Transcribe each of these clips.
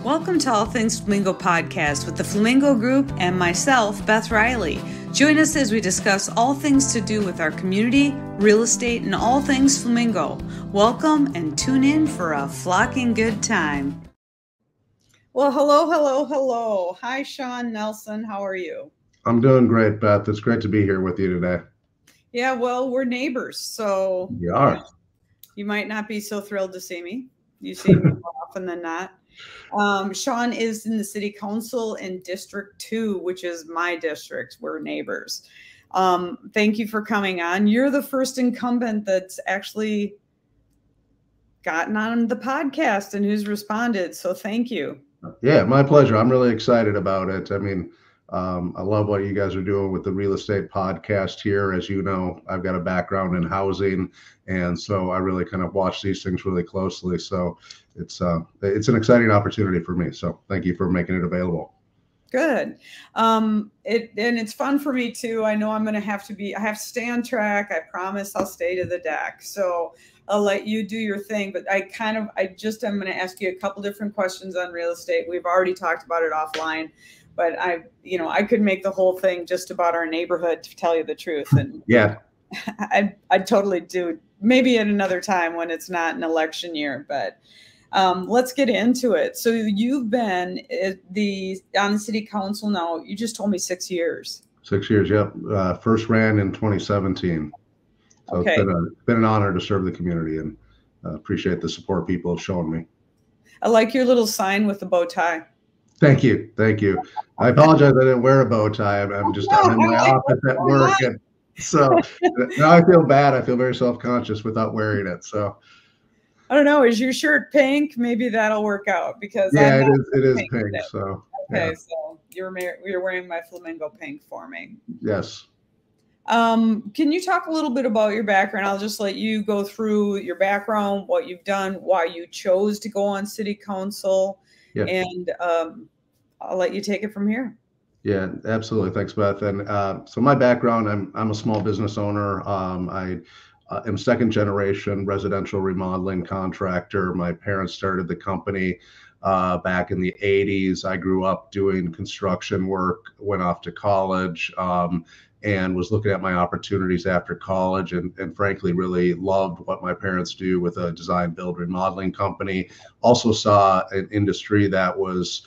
Welcome to All Things Flamingo podcast with the Flamingo Group and myself, Beth Reilly. Join us as we discuss all things to do with our community, real estate, and all things Flamingo. Welcome and tune in for a flocking good time. Well, hello. Hi, Shawn Nelson. How are you? I'm doing great, Beth. It's great to be here with you today. Yeah, well, we're neighbors, so We are. You might not be so thrilled to see me. You see me more often than not. Shawn is in the city council in District 2, which is my district. We're neighbors. Thank you for coming on. You're the first incumbent that's actually gotten on the podcast and who's responded. So thank you. Yeah, my pleasure. I'm really excited about it. I mean, I love what you guys are doing with the real estate podcast here. As you know, I've got a background in housing, and so I really kind of watch these things really closely. So it's an exciting opportunity for me. So thank you for making it available. Good. And it's fun for me too. I know I have to stay on track. I promise I'll stay to the deck. So I'll let you do your thing, but I'm going to ask you a couple different questions on real estate. We've already talked about it offline, but I could make the whole thing just about our neighborhood, to tell you the truth. And yeah, I totally do. Maybe at another time when it's not an election year, but let's get into it. So you've been on the city council now. You just told me 6 years. 6 years. Yep. First ran in 2017. So okay. It's been an honor to serve the community, and appreciate the support people have shown me. I like your little sign with the bow tie. Thank you. I apologize I didn't wear a bow tie. I'm in my office at work, and so now I feel bad. I feel very self-conscious without wearing it. So I don't know. Is your shirt pink? Maybe that'll work out, because yeah, it is pink. So okay, yeah. So you're wearing my flamingo pink for me. Yes. Can you talk a little bit about your background? I'll just let you go through your background, what you've done, why you chose to go on city council, yeah. And I'll let you take it from here. Yeah, absolutely. Thanks, Beth. And so my background, I'm a small business owner. I am second generation residential remodeling contractor. My parents started the company back in the 80s. I grew up doing construction work, went off to college, and was looking at my opportunities after college, and frankly really loved what my parents do with a design build remodeling company. Also saw an industry that was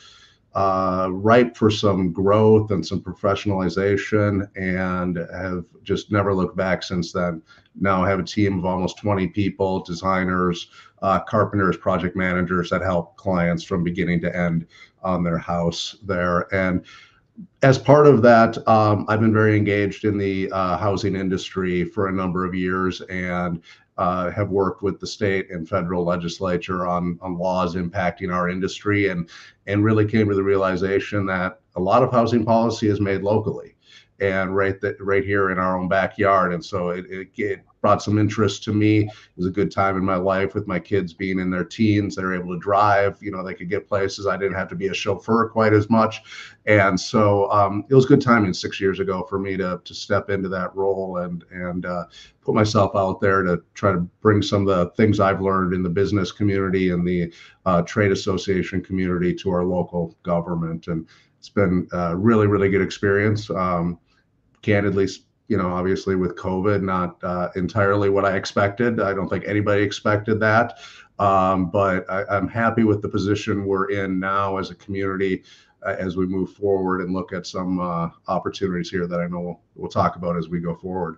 ripe for some growth and some professionalization, and have just never looked back since then. Now I have a team of almost 20 people, designers, carpenters, project managers that help clients from beginning to end on their house there. And as part of that, I've been very engaged in the housing industry for a number of years, and have worked with the state and federal legislature on laws impacting our industry, and really came to the realization that a lot of housing policy is made locally and right here in our own backyard. And so it brought some interest to me. It was a good time in my life with my kids being in their teens. They were able to drive, they could get places. I didn't have to be a chauffeur quite as much. And so it was good timing 6 years ago for me to step into that role and put myself out there to try to bring some of the things I've learned in the business community and the trade association community to our local government. And it's been a really, really good experience. Candidly, obviously with COVID, not entirely what I expected. I don't think anybody expected that. But I'm happy with the position we're in now as a community as we move forward and look at some opportunities here that I know we'll talk about as we go forward.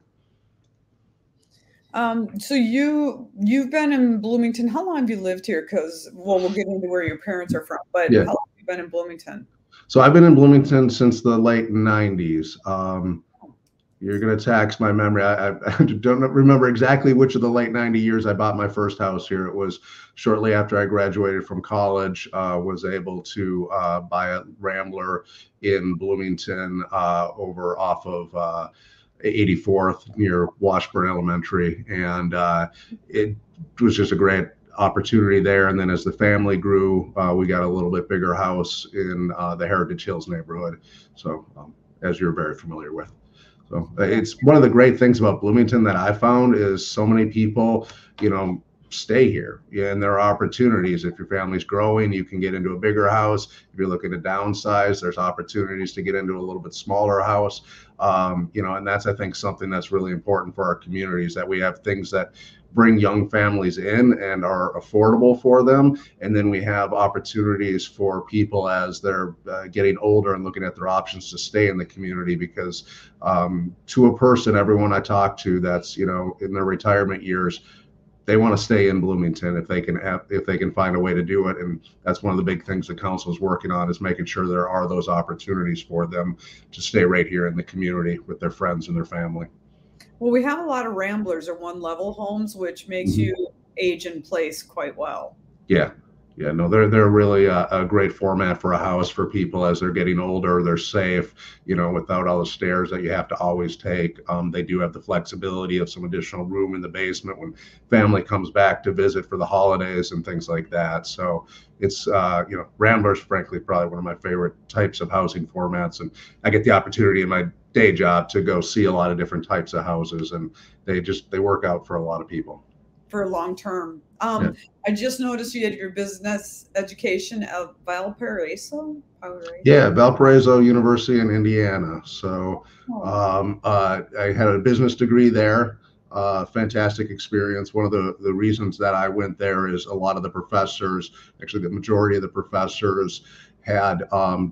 So you've been in Bloomington. How long have you lived here? Because, we'll get into where your parents are from, but yeah. How long have you been in Bloomington? So I've been in Bloomington since the late 90s. You're going to tax my memory. I don't remember exactly which of the late 90 years I bought my first house here. It was shortly after I graduated from college, was able to buy a Rambler in Bloomington over off of 84th near Washburn Elementary. And it was just a great opportunity there. And then as the family grew, we got a little bit bigger house in the Heritage Hills neighborhood. So as you're very familiar with. So it's one of the great things about Bloomington that I found is so many people, stay here. Yeah, and there are opportunities. If your family's growing, you can get into a bigger house. If you're looking to downsize, there's opportunities to get into a little bit smaller house. And that's, I think, something that's really important for our communities, that we have things that bring young families in and are affordable for them. And then we have opportunities for people as they're getting older and looking at their options to stay in the community, because to a person, everyone I talk to that's, in their retirement years, they want to stay in Bloomington if they can find a way to do it. And that's one of the big things the council is working on, is making sure there are those opportunities for them to stay right here in the community with their friends and their family. Well, we have a lot of ramblers or one level homes, which makes you age in place quite well. Yeah. No, they're really a great format for a house for people as they're getting older. They're safe, without all the stairs that you have to always take. They do have the flexibility of some additional room in the basement when family comes back to visit for the holidays and things like that. So it's, ramblers, frankly, probably one of my favorite types of housing formats. And I get the opportunity in my day job to go see a lot of different types of houses, and they work out for a lot of people. For long term. I just noticed you had your business education at Valparaiso. Yeah, Valparaiso University in Indiana. So I had a business degree there. Fantastic experience. One of the reasons that I went there is a lot of the professors, actually the majority of the professors, had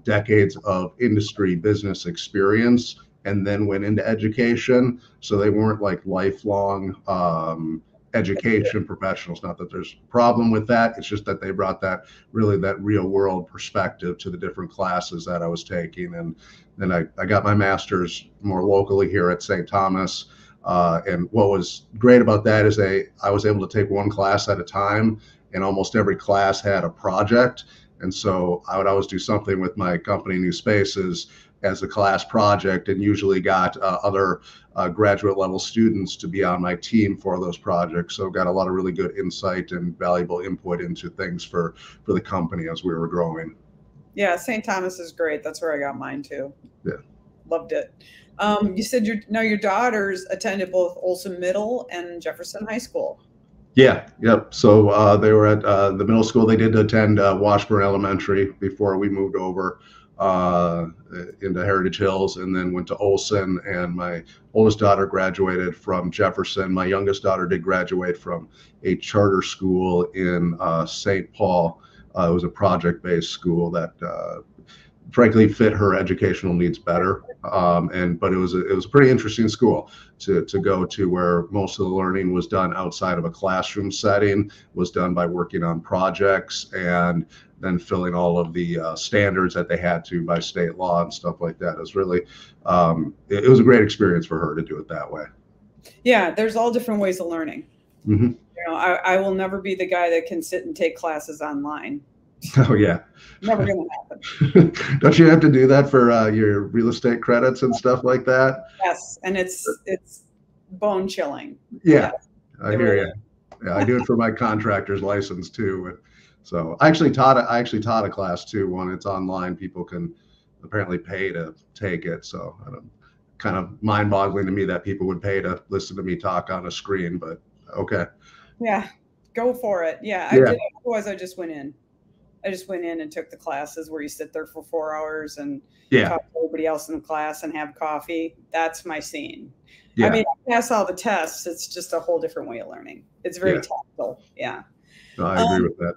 decades of industry business experience and then went into education. So they weren't like lifelong education professionals. Not that there's a problem with that. It's just that they brought that real world perspective to the different classes that I was taking. And then I got my master's more locally here at St. Thomas. And what was great about that is I was able to take one class at a time, and almost every class had a project. And so I would always do something with my company, New Spaces, as a class project, and usually got other graduate level students to be on my team for those projects. So got a lot of really good insight and valuable input into things for the company as we were growing. Yeah, St. Thomas is great. That's where I got mine too. Yeah. Loved it. You said your daughters attended both Olson Middle and Jefferson High School. Yeah, yep. So they were at the middle school. They did attend Washburn Elementary before we moved over into Heritage Hills, and then went to Olson. And my oldest daughter graduated from Jefferson. My youngest daughter did graduate from a charter school in St. Paul. It was a project-based school that frankly fit her educational needs better. But it was a pretty interesting school to go to, where most of the learning was done outside of a classroom setting, was done by working on projects and then filling all of the standards that they had to by state law and stuff like that. It was really, it was a great experience for her to do it that way. Yeah, there's all different ways of learning. Mm-hmm. I will never be the guy that can sit and take classes online. Oh yeah. Never going to happen. Don't you have to do that for your real estate credits and stuff like that? Yes, and it's bone chilling. Yeah, yes. I hear you. Yeah, I do it for my contractor's license too. So I actually taught a class too. One, it's online. People can apparently pay to take it. So kind of mind-boggling to me that people would pay to listen to me talk on a screen. But okay. Yeah, go for it. Yeah, I did. Otherwise, I just went in. And took the classes where you sit there for 4 hours and talk to everybody else in the class and have coffee. That's my scene. Yeah. I mean, I pass all the tests. It's just a whole different way of learning. It's very tactile. Yeah. No, I agree with that.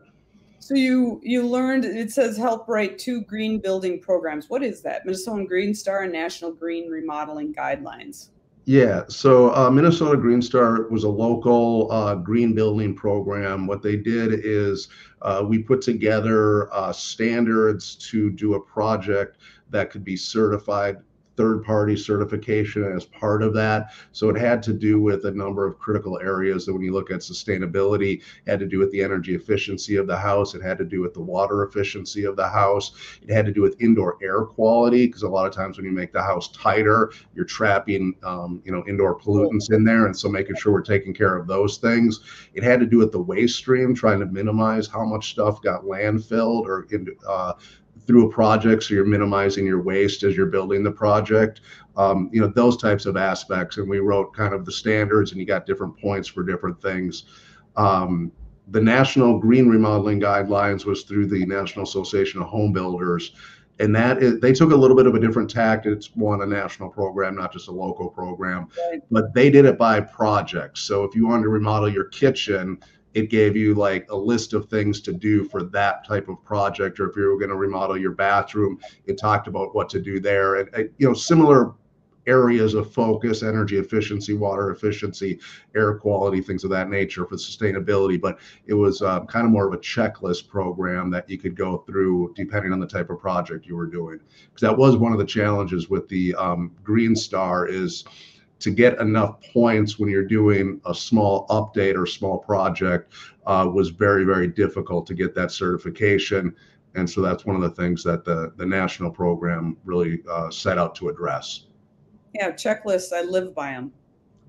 So you learned, it says help write 2 green building programs. What is that? Minnesota Green Star and National Green Remodeling Guidelines. Yeah, so Minnesota Green Star was a local green building program. What they did is we put together standards to do a project that could be certified, third-party certification as part of that. So it had to do with a number of critical areas that when you look at sustainability, it had to do with the energy efficiency of the house. It had to do with the water efficiency of the house. It had to do with indoor air quality, because a lot of times when you make the house tighter, you're trapping indoor pollutants in there. And so making sure we're taking care of those things. It had to do with the waste stream, trying to minimize how much stuff got landfilled or through a project, so you're minimizing your waste as you're building the project, those types of aspects. And we wrote kind of the standards, and you got different points for different things. The National Green Remodeling Guidelines was through the National Association of Home Builders. And they took a little bit of a different tack. It's a national program, not just a local program, Right. but they did it by project. So if you wanted to remodel your kitchen, it gave you like a list of things to do for that type of project. Or if you were going to remodel your bathroom, it talked about what to do there. And similar areas of focus: energy efficiency, water efficiency, air quality, things of that nature for sustainability. But it was kind of more of a checklist program that you could go through depending on the type of project you were doing. Because that was one of the challenges with the Green Star, is to get enough points when you're doing a small update or small project was very, very difficult to get that certification. And so that's one of the things that the national program really set out to address. Yeah, checklists, I live by them.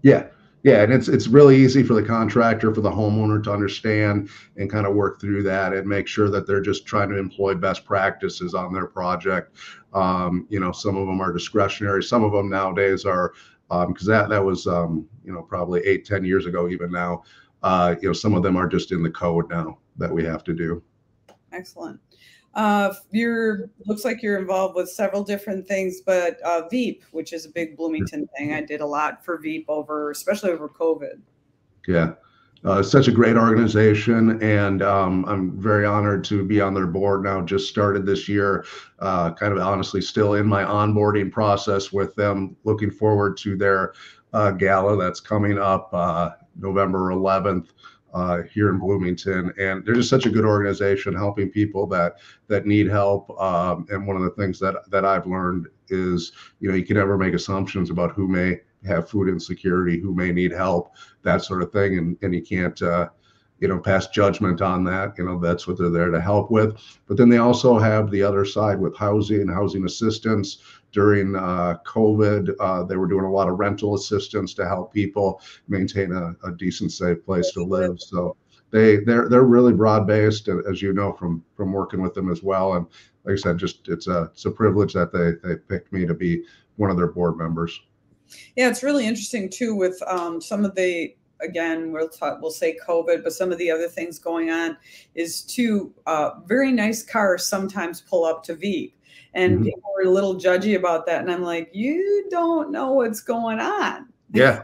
Yeah, and it's really easy for the contractor, for the homeowner to understand and kind of work through that and make sure that they're just trying to employ best practices on their project. Some of them are discretionary. Some of them nowadays are, because that was probably 8-10 years ago. Even now, some of them are just in the code now that we have to do. Excellent. Looks like you're involved with several different things, but Veep, which is a big Bloomington thing. I did a lot for Veep especially over COVID. Yeah. Such a great organization, and I'm very honored to be on their board now. Just started this year, kind of honestly still in my onboarding process with them. Looking forward to their gala that's coming up November 11th. Here in Bloomington, and they're just such a good organization, helping people that need help. And one of the things that I've learned is, you can never make assumptions about who may have food insecurity, who may need help, that sort of thing, and you can't pass judgment on that. That's what they're there to help with. But then they also have the other side with housing assistance. During COVID, they were doing a lot of rental assistance to help people maintain a decent, safe place to live. So they're really broad-based, as you know from working with them as well. And like I said, just it's a privilege that they picked me to be one of their board members. Yeah, it's really interesting too with some of the, again, we'll say COVID, but some of the other things going on is too, very nice cars sometimes pull up to Veep. And people were a little judgy about that. And I'm like, you don't know what's going on. Yeah.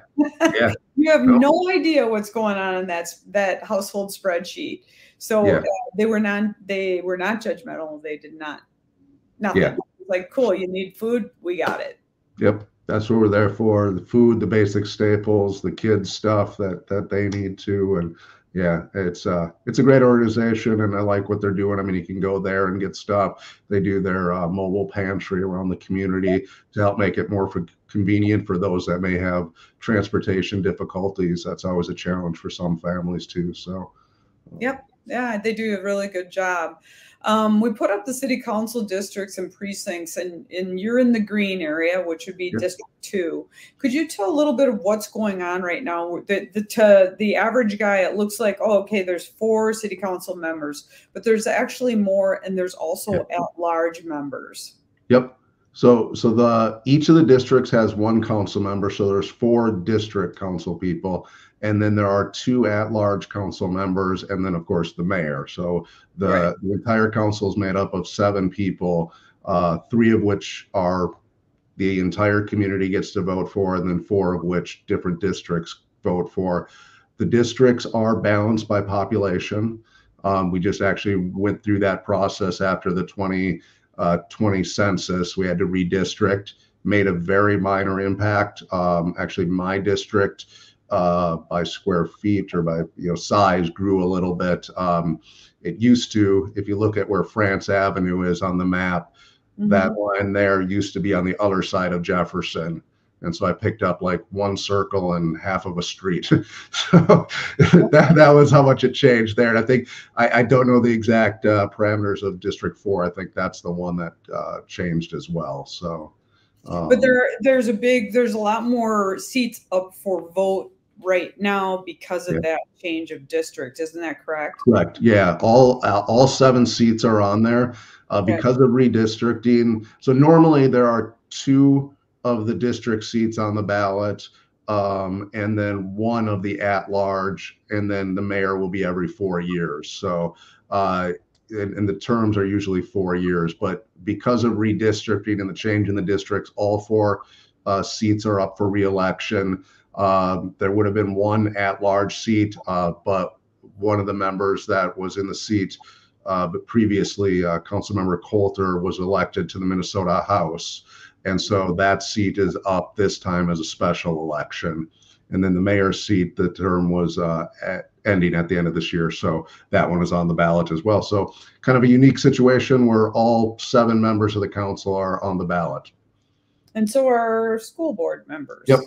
You have no idea what's going on in that household spreadsheet. So they were not judgmental. They did not. Nothing. Yeah. Like, cool, you need food, we got it. Yep. That's what we're there for. The food, the basic staples, the kids stuff that they need to. And yeah, it's a great organization, and I like what they're doing. I mean, you can go there and get stuff. They do their mobile pantry around the community to help make it more convenient for those that may have transportation difficulties. That's always a challenge for some families too. So. Yep. Yeah, they do a really good job. We put up the city council districts and precincts, and you're in the green area, which would be District 2. Could you tell a little bit of what's going on right now? To the average guy, it looks like, oh, okay, there's 4 city council members, but there's actually more, and there's also at-large members. Yep. So each of the districts has 1 council member. So there's 4 district council people. And then there are 2 at-large council members, and then of course the mayor. So the entire council is made up of 7 people, 3 of which are the entire community gets to vote for, and then 4 of which different districts vote for. The districts are balanced by population. We just actually went through that process after the 2020 census. We had to redistrict, made a very minor impact. Actually, my district, by square feet or by size, grew a little bit. It used to, if you look at where France Avenue is on the map, that line there used to be on the other side of Jefferson. And so I picked up like 1 circle and half of a street. So that was how much it changed there. And I think, I don't know the exact parameters of District 4. I think that's the one that changed as well. So, but there's a lot more seats up for vote right now because of that change of district. Isn't that correct? Correct. Yeah. All 7 seats are on there because of redistricting. So normally there are 2 of the district seats on the ballot. and then one of the at-large, and then the mayor will be every 4 years. So, and the terms are usually 4 years, but because of redistricting and the change in the districts, all 4 seats are up for re-election. There would have been one at-large seat, but one of the members that was in the seat, but previously, Councilmember Coulter was elected to the Minnesota House. And so that seat is up this time as a special election. And then the mayor's seat, the term was ending at the end of this year. So that one is on the ballot as well. So kind of a unique situation where all 7 members of the council are on the ballot. And so are school board members. Yep.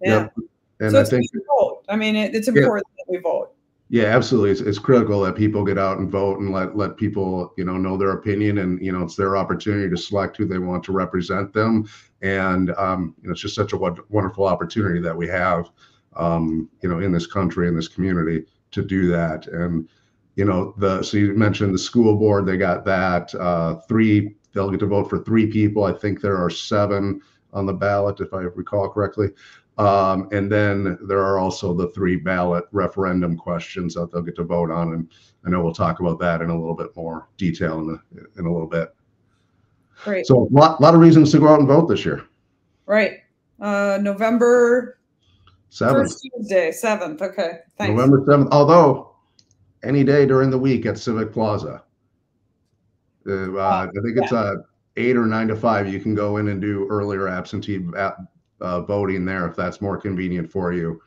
Yeah. Yep. And so I think vote. I mean, it's important that we vote. Yeah, absolutely. It's critical that people get out and vote and let people, know their opinion, and, it's their opportunity to select who they want to represent them. And, it's just such a wonderful opportunity that we have, in this country, in this community, to do that. And, so you mentioned the school board, they got that, they'll get to vote for 3 people. I think there are 7 on the ballot, if I recall correctly. And then there are also the 3 ballot referendum questions that they'll get to vote on. And I know we'll talk about that in a little bit more detail in a little bit. Right. So a lot of reasons to go out and vote this year. Right. November 7th. First Tuesday, 7th. Okay. Thanks. November 7th, although any day during the week at Civic Plaza. I think it's 8 or 9 to 5. You can go in and do earlier absentee voting there if that's more convenient for you.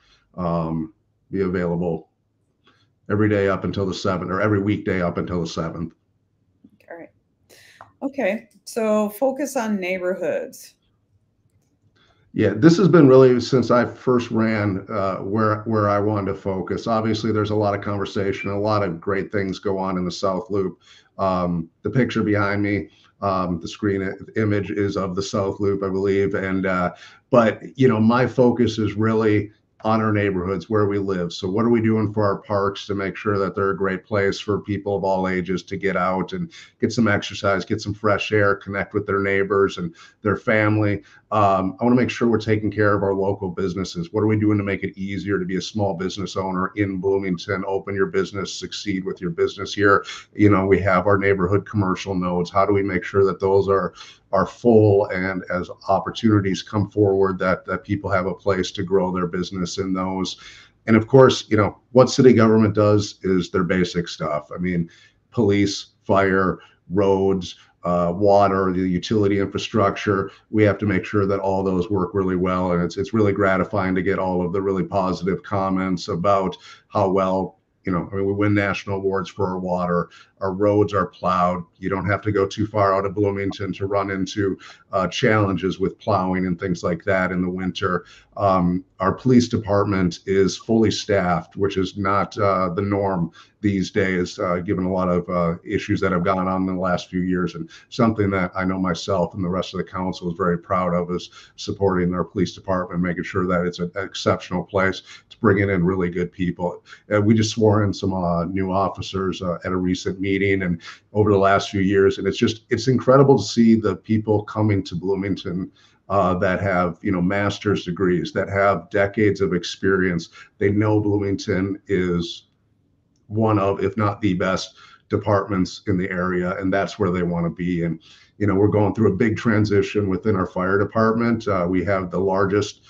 Be available every day up until the 7th, or every weekday up until the 7th. All right. Okay. So focus on neighborhoods. Yeah, this has been really, since I first ran, where I wanted to focus. Obviously, there's a lot of conversation, a lot of great things go on in the South Loop. The picture behind me, the screen image is of the South Loop, I believe. And but my focus is really on our neighborhoods where we live. So what are we doing for our parks to make sure that they're a great place for people of all ages to get out and get some exercise, get some fresh air, connect with their neighbors and their family. I want to make sure we're taking care of our local businesses. What are we doing to make it easier to be a small business owner in Bloomington, open your business, succeed with your business here? We have our neighborhood commercial nodes. How do we make sure that those are full, and as opportunities come forward that people have a place to grow their business in those? And of course, what city government does is their basic stuff. I mean, police, fire, roads, water, the utility infrastructure. We have to make sure that all those work really well. And it's really gratifying to get all of the really positive comments about how well, we win national awards for our water. Our roads are plowed. You don't have to go too far out of Bloomington to run into challenges with plowing and things like that in the winter. Our police department is fully staffed, which is not the norm these days, given a lot of issues that have gone on in the last few years. And something that I know myself and the rest of the council is very proud of is supporting our police department, making sure that it's an exceptional place to bring in really good people. We just swore in some new officers at a recent meeting and over the last few years. And it's incredible to see the people coming to Bloomington that have, master's degrees, that have decades of experience. They know Bloomington is one of, if not the best departments in the area, and that's where they want to be. And, we're going through a big transition within our fire department. We have the largest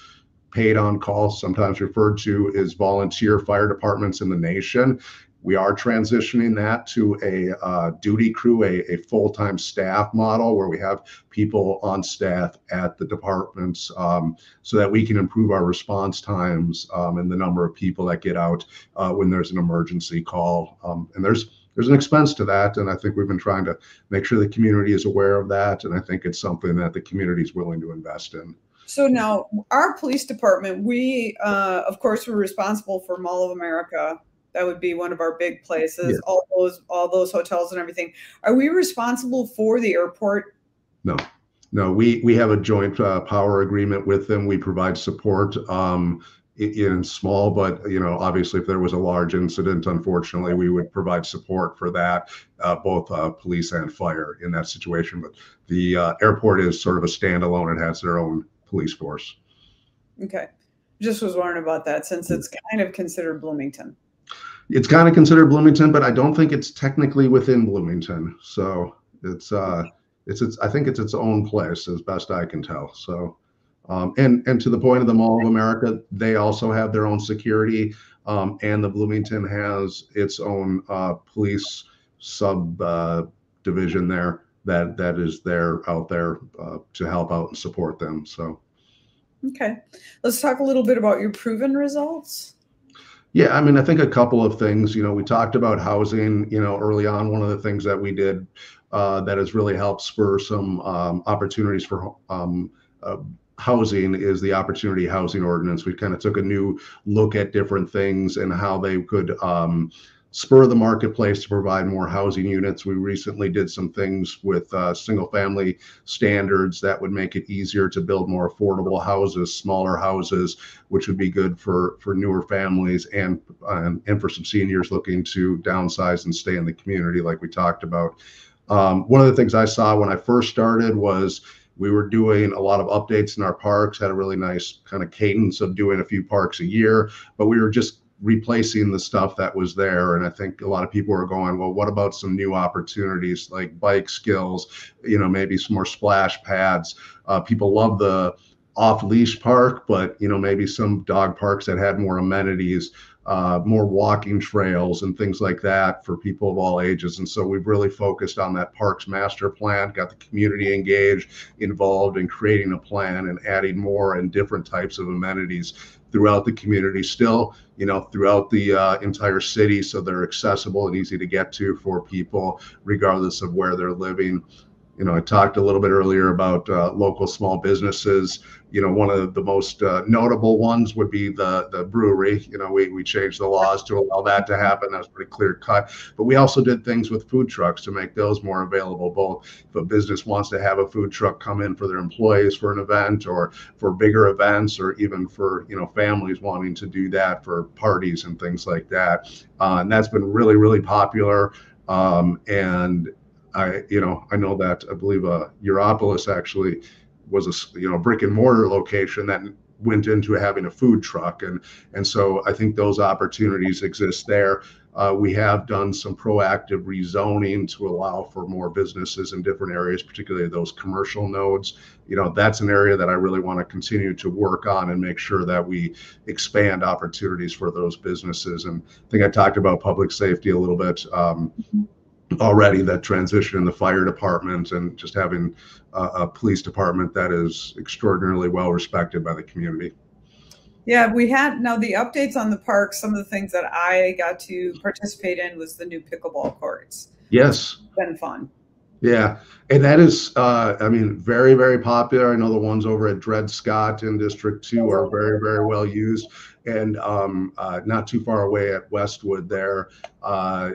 paid on call, sometimes referred to as volunteer fire departments in the nation. We are transitioning that to a duty crew, a full-time staff model where we have people on staff at the departments so that we can improve our response times and the number of people that get out when there's an emergency call. And there's an expense to that. And I think we've been trying to make sure the community is aware of that. And I think it's something that the community is willing to invest in. So now our police department, we, of course, we're responsible for Mall of America. That would be one of our big places, yeah. all those hotels and everything. Are we responsible for the airport? No, we have a joint power agreement with them. We provide support in small, but obviously if there was a large incident, unfortunately, we would provide support for that, both police and fire in that situation. But the airport is sort of a standalone. It has their own police force. Okay. Just was wondering about that since it's kind of considered Bloomington. It's kind of considered Bloomington, but I don't think it's technically within Bloomington. So it's I think it's its own place as best I can tell. So and to the point of the Mall of America, they also have their own security, and the Bloomington has its own police sub division there that is there out there to help out and support them. So okay, let's talk a little bit about your proven results. Yeah, I mean, I think a couple of things. We talked about housing. Early on, one of the things that we did that has really helped spur some opportunities for housing is the opportunity housing ordinance. We kind of took a new look at different things and how they could spur the marketplace to provide more housing units. We recently did some things with single family standards that would make it easier to build more affordable houses, smaller houses, which would be good for newer families and for some seniors looking to downsize and stay in the community like we talked about. One of the things I saw when I first started was we were doing a lot of updates in our parks, had a really nice kind of cadence of doing a few parks a year, but we were just replacing the stuff that was there. And I think a lot of people are going, well, what about some new opportunities like bike skills, maybe some more splash pads. People love the off-leash park, but maybe some dog parks that had more amenities, more walking trails and things like that for people of all ages. And so we've really focused on that parks master plan, got the community engaged, involved in creating a plan and adding more and different types of amenities throughout the community, still, throughout the entire city, so they're accessible and easy to get to for people, regardless of where they're living. I talked a little bit earlier about local small businesses. One of the most notable ones would be the brewery. We changed the laws to allow that to happen. That was pretty clear cut. But we also did things with food trucks to make those more available, both if a business wants to have a food truck come in for their employees for an event or for bigger events, or even for, families wanting to do that for parties and things like that. And that's been really, really popular. And I know that I believe Europolis actually was a brick and mortar location that went into having a food truck, and so I think those opportunities exist there. We have done some proactive rezoning to allow for more businesses in different areas, particularly those commercial nodes. That's an area that I really want to continue to work on and make sure that we expand opportunities for those businesses. And I think I talked about public safety a little bit. Already, that transition in the fire department and just having a police department that is extraordinarily well respected by the community. Yeah, we had now the updates on the park. Some of the things that I got to participate in was the new pickleball courts. Yes. It's been fun. Yeah, and that is, very, very popular. I know the ones over at Dred Scott in District 2 are very, very well used. And not too far away at Westwood there, I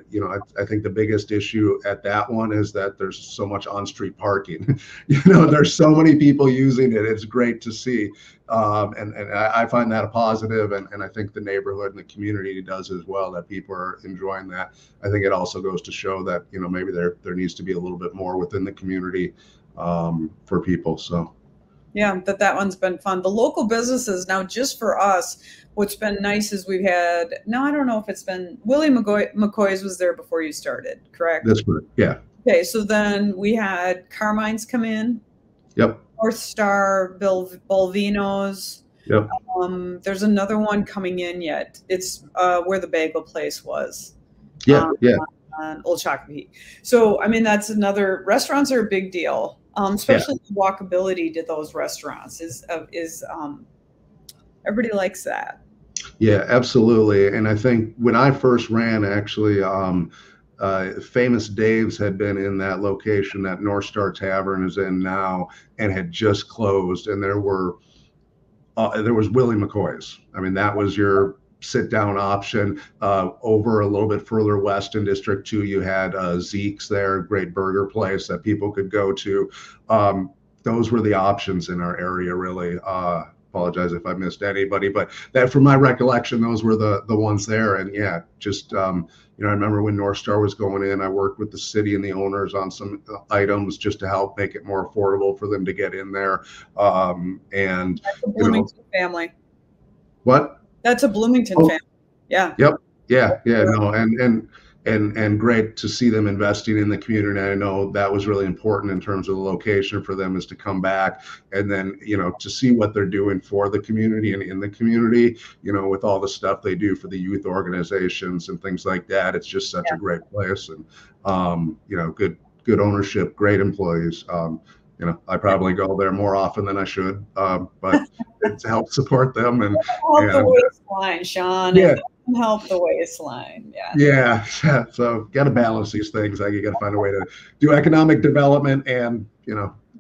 think the biggest issue at that one is that there's so much on-street parking. There's so many people using it. It's great to see. And I find that a positive, and I think the neighborhood and the community does as well, that people are enjoying that. I think it also goes to show that, maybe there needs to be a little bit more within the community for people. So. Yeah, that one's been fun. The local businesses now, just for us, what's been nice is we've had, now I don't know if it's been, Willie McCoy's was there before you started, correct? That's correct, yeah. Okay, so then we had Carmine's come in. Yep. North Star, Bolvino's. Yep. There's another one coming in yet. It's where the bagel place was. Yeah, yeah. On Old Shakopee. So, I mean, that's another, restaurants are a big deal. Especially the walkability to those restaurants is everybody likes that. Yeah, absolutely. And I think when I first ran, actually, Famous Dave's had been in that location that North Star Tavern is in now, and had just closed. And there was Willie McCoy's. I mean, that was your sit-down option. Over a little bit further west in District 2, you had Zeke's there, a great burger place that people could go to. Those were the options in our area, really. Apologize if I missed anybody, but that, from my recollection, those were the ones there. And yeah, just I remember when North Star was going in, I worked with the city and the owners on some items just to help make it more affordable for them to get in there. And that's the Bloomington family. What? That's a Bloomington Oh, family. Yeah. yep. Yeah. Yeah. No. And great to see them investing in the community. And I know that was really important in terms of the location for them, is to come back and then, to see what they're doing for the community and in the community, with all the stuff they do for the youth organizations and things like that. It's just such a great place, and, good ownership, great employees. I probably go there more often than I should, but to help support them and help the waistline, Shawn. Yeah. Help the waistline. Yeah. So got to balance these things. Like, you got to find a way to do economic development and,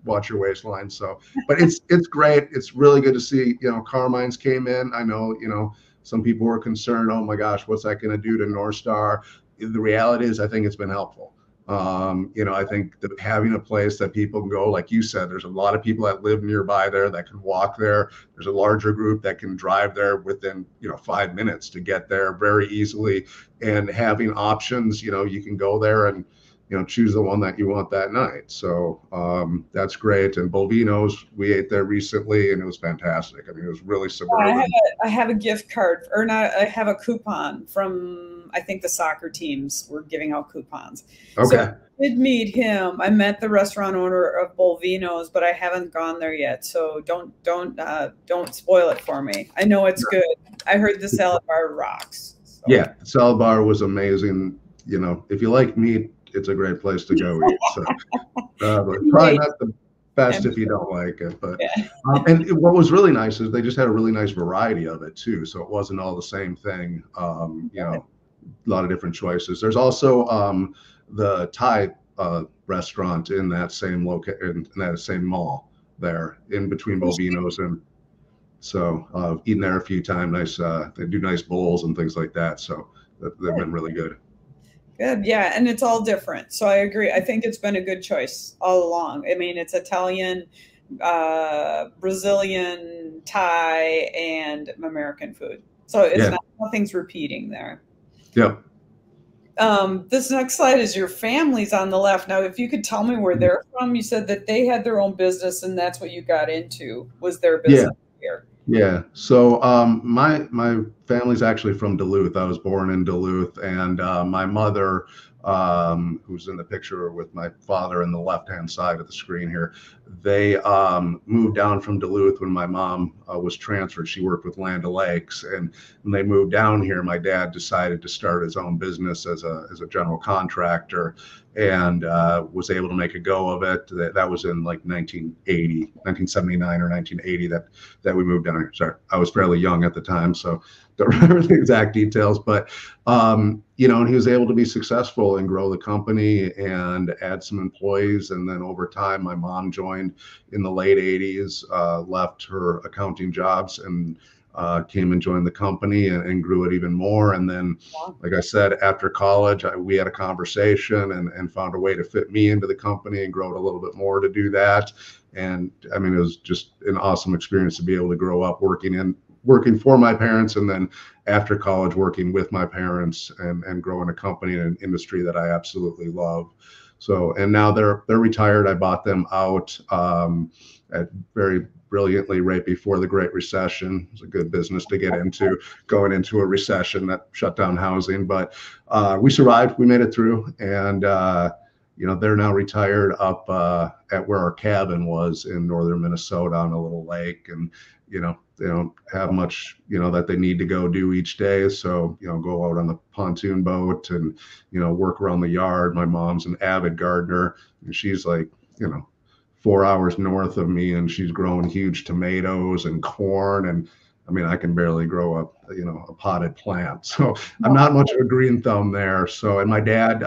watch your waistline. So, but it's great. It's really good to see, Carmine's came in. I know, some people were concerned, oh my gosh, what's that going to do to North Star? The reality is, I think it's been helpful. I think that having a place that people can go, like you said, there's a lot of people that live nearby there that can walk there. There's a larger group that can drive there within, 5 minutes to get there very easily. And having options, you can go there and, choose the one that you want that night. So that's great. And Bovino's, we ate there recently, and it was fantastic. I mean, it was really suburban. I have a gift card, or not, I have a coupon from, I think the soccer teams were giving out coupons. Okay. So I did meet him. I met the restaurant owner of Bovino's, but I haven't gone there yet. So don't spoil it for me. I know it's good. I heard the salad bar rocks. So. Yeah, the salad bar was amazing. If you like meat, it's a great place to go eat. So, but probably not the best if you don't like it. But and what was really nice is they just had a really nice variety of it too. So it wasn't all the same thing. A lot of different choices. There's also the Thai restaurant in that same in that same mall there, in between Bovino's, and so eaten there a few times. Nice. They do nice bowls and things like that. So they've been really good. Good. Yeah. And it's all different. So I agree. I think it's been a good choice all along. I mean, it's Italian, Brazilian, Thai, and American food. So it's nothing's repeating there. Yep. This next slide is your family's on the left. Now, if you could tell me where they're from, you said that they had their own business and that's what you got into, was their business here. Yeah. So my family's actually from Duluth. I was born in Duluth, and my mother, who's in the picture with my father in the left-hand side of the screen here, they moved down from Duluth when my mom was transferred. She worked with Land O'Lakes, and when they moved down here, my dad decided to start his own business as a general contractor, and was able to make a go of it. That was in like 1979 or 1980 that we moved down here. Sorry, I was fairly young at the time, so don't remember the exact details, but and he was able to be successful and grow the company and add some employees. And then over time, my mom joined in the late 80s, left her accounting jobs and came and joined the company and grew it even more. And then, like I said, after college, we had a conversation and found a way to fit me into the company and grow it a little bit more to do that. And I mean, it was just an awesome experience to be able to grow up working for my parents, and then after college working with my parents and growing a company in an industry that I absolutely love. So, and now they're retired. I bought them out very brilliantly right before the Great Recession. It was a good business to get into, going into a recession that shut down housing, but we survived. We made it through, and they're now retired up at where our cabin was in northern Minnesota on a little lake, and they don't have much that they need to go do each day, so go out on the pontoon boat and work around the yard. My mom's an avid gardener, and she's like 4 hours north of me, and she's growing huge tomatoes and corn, and I mean, I can barely grow a potted plant. So I'm not much of a green thumb there. So, and my dad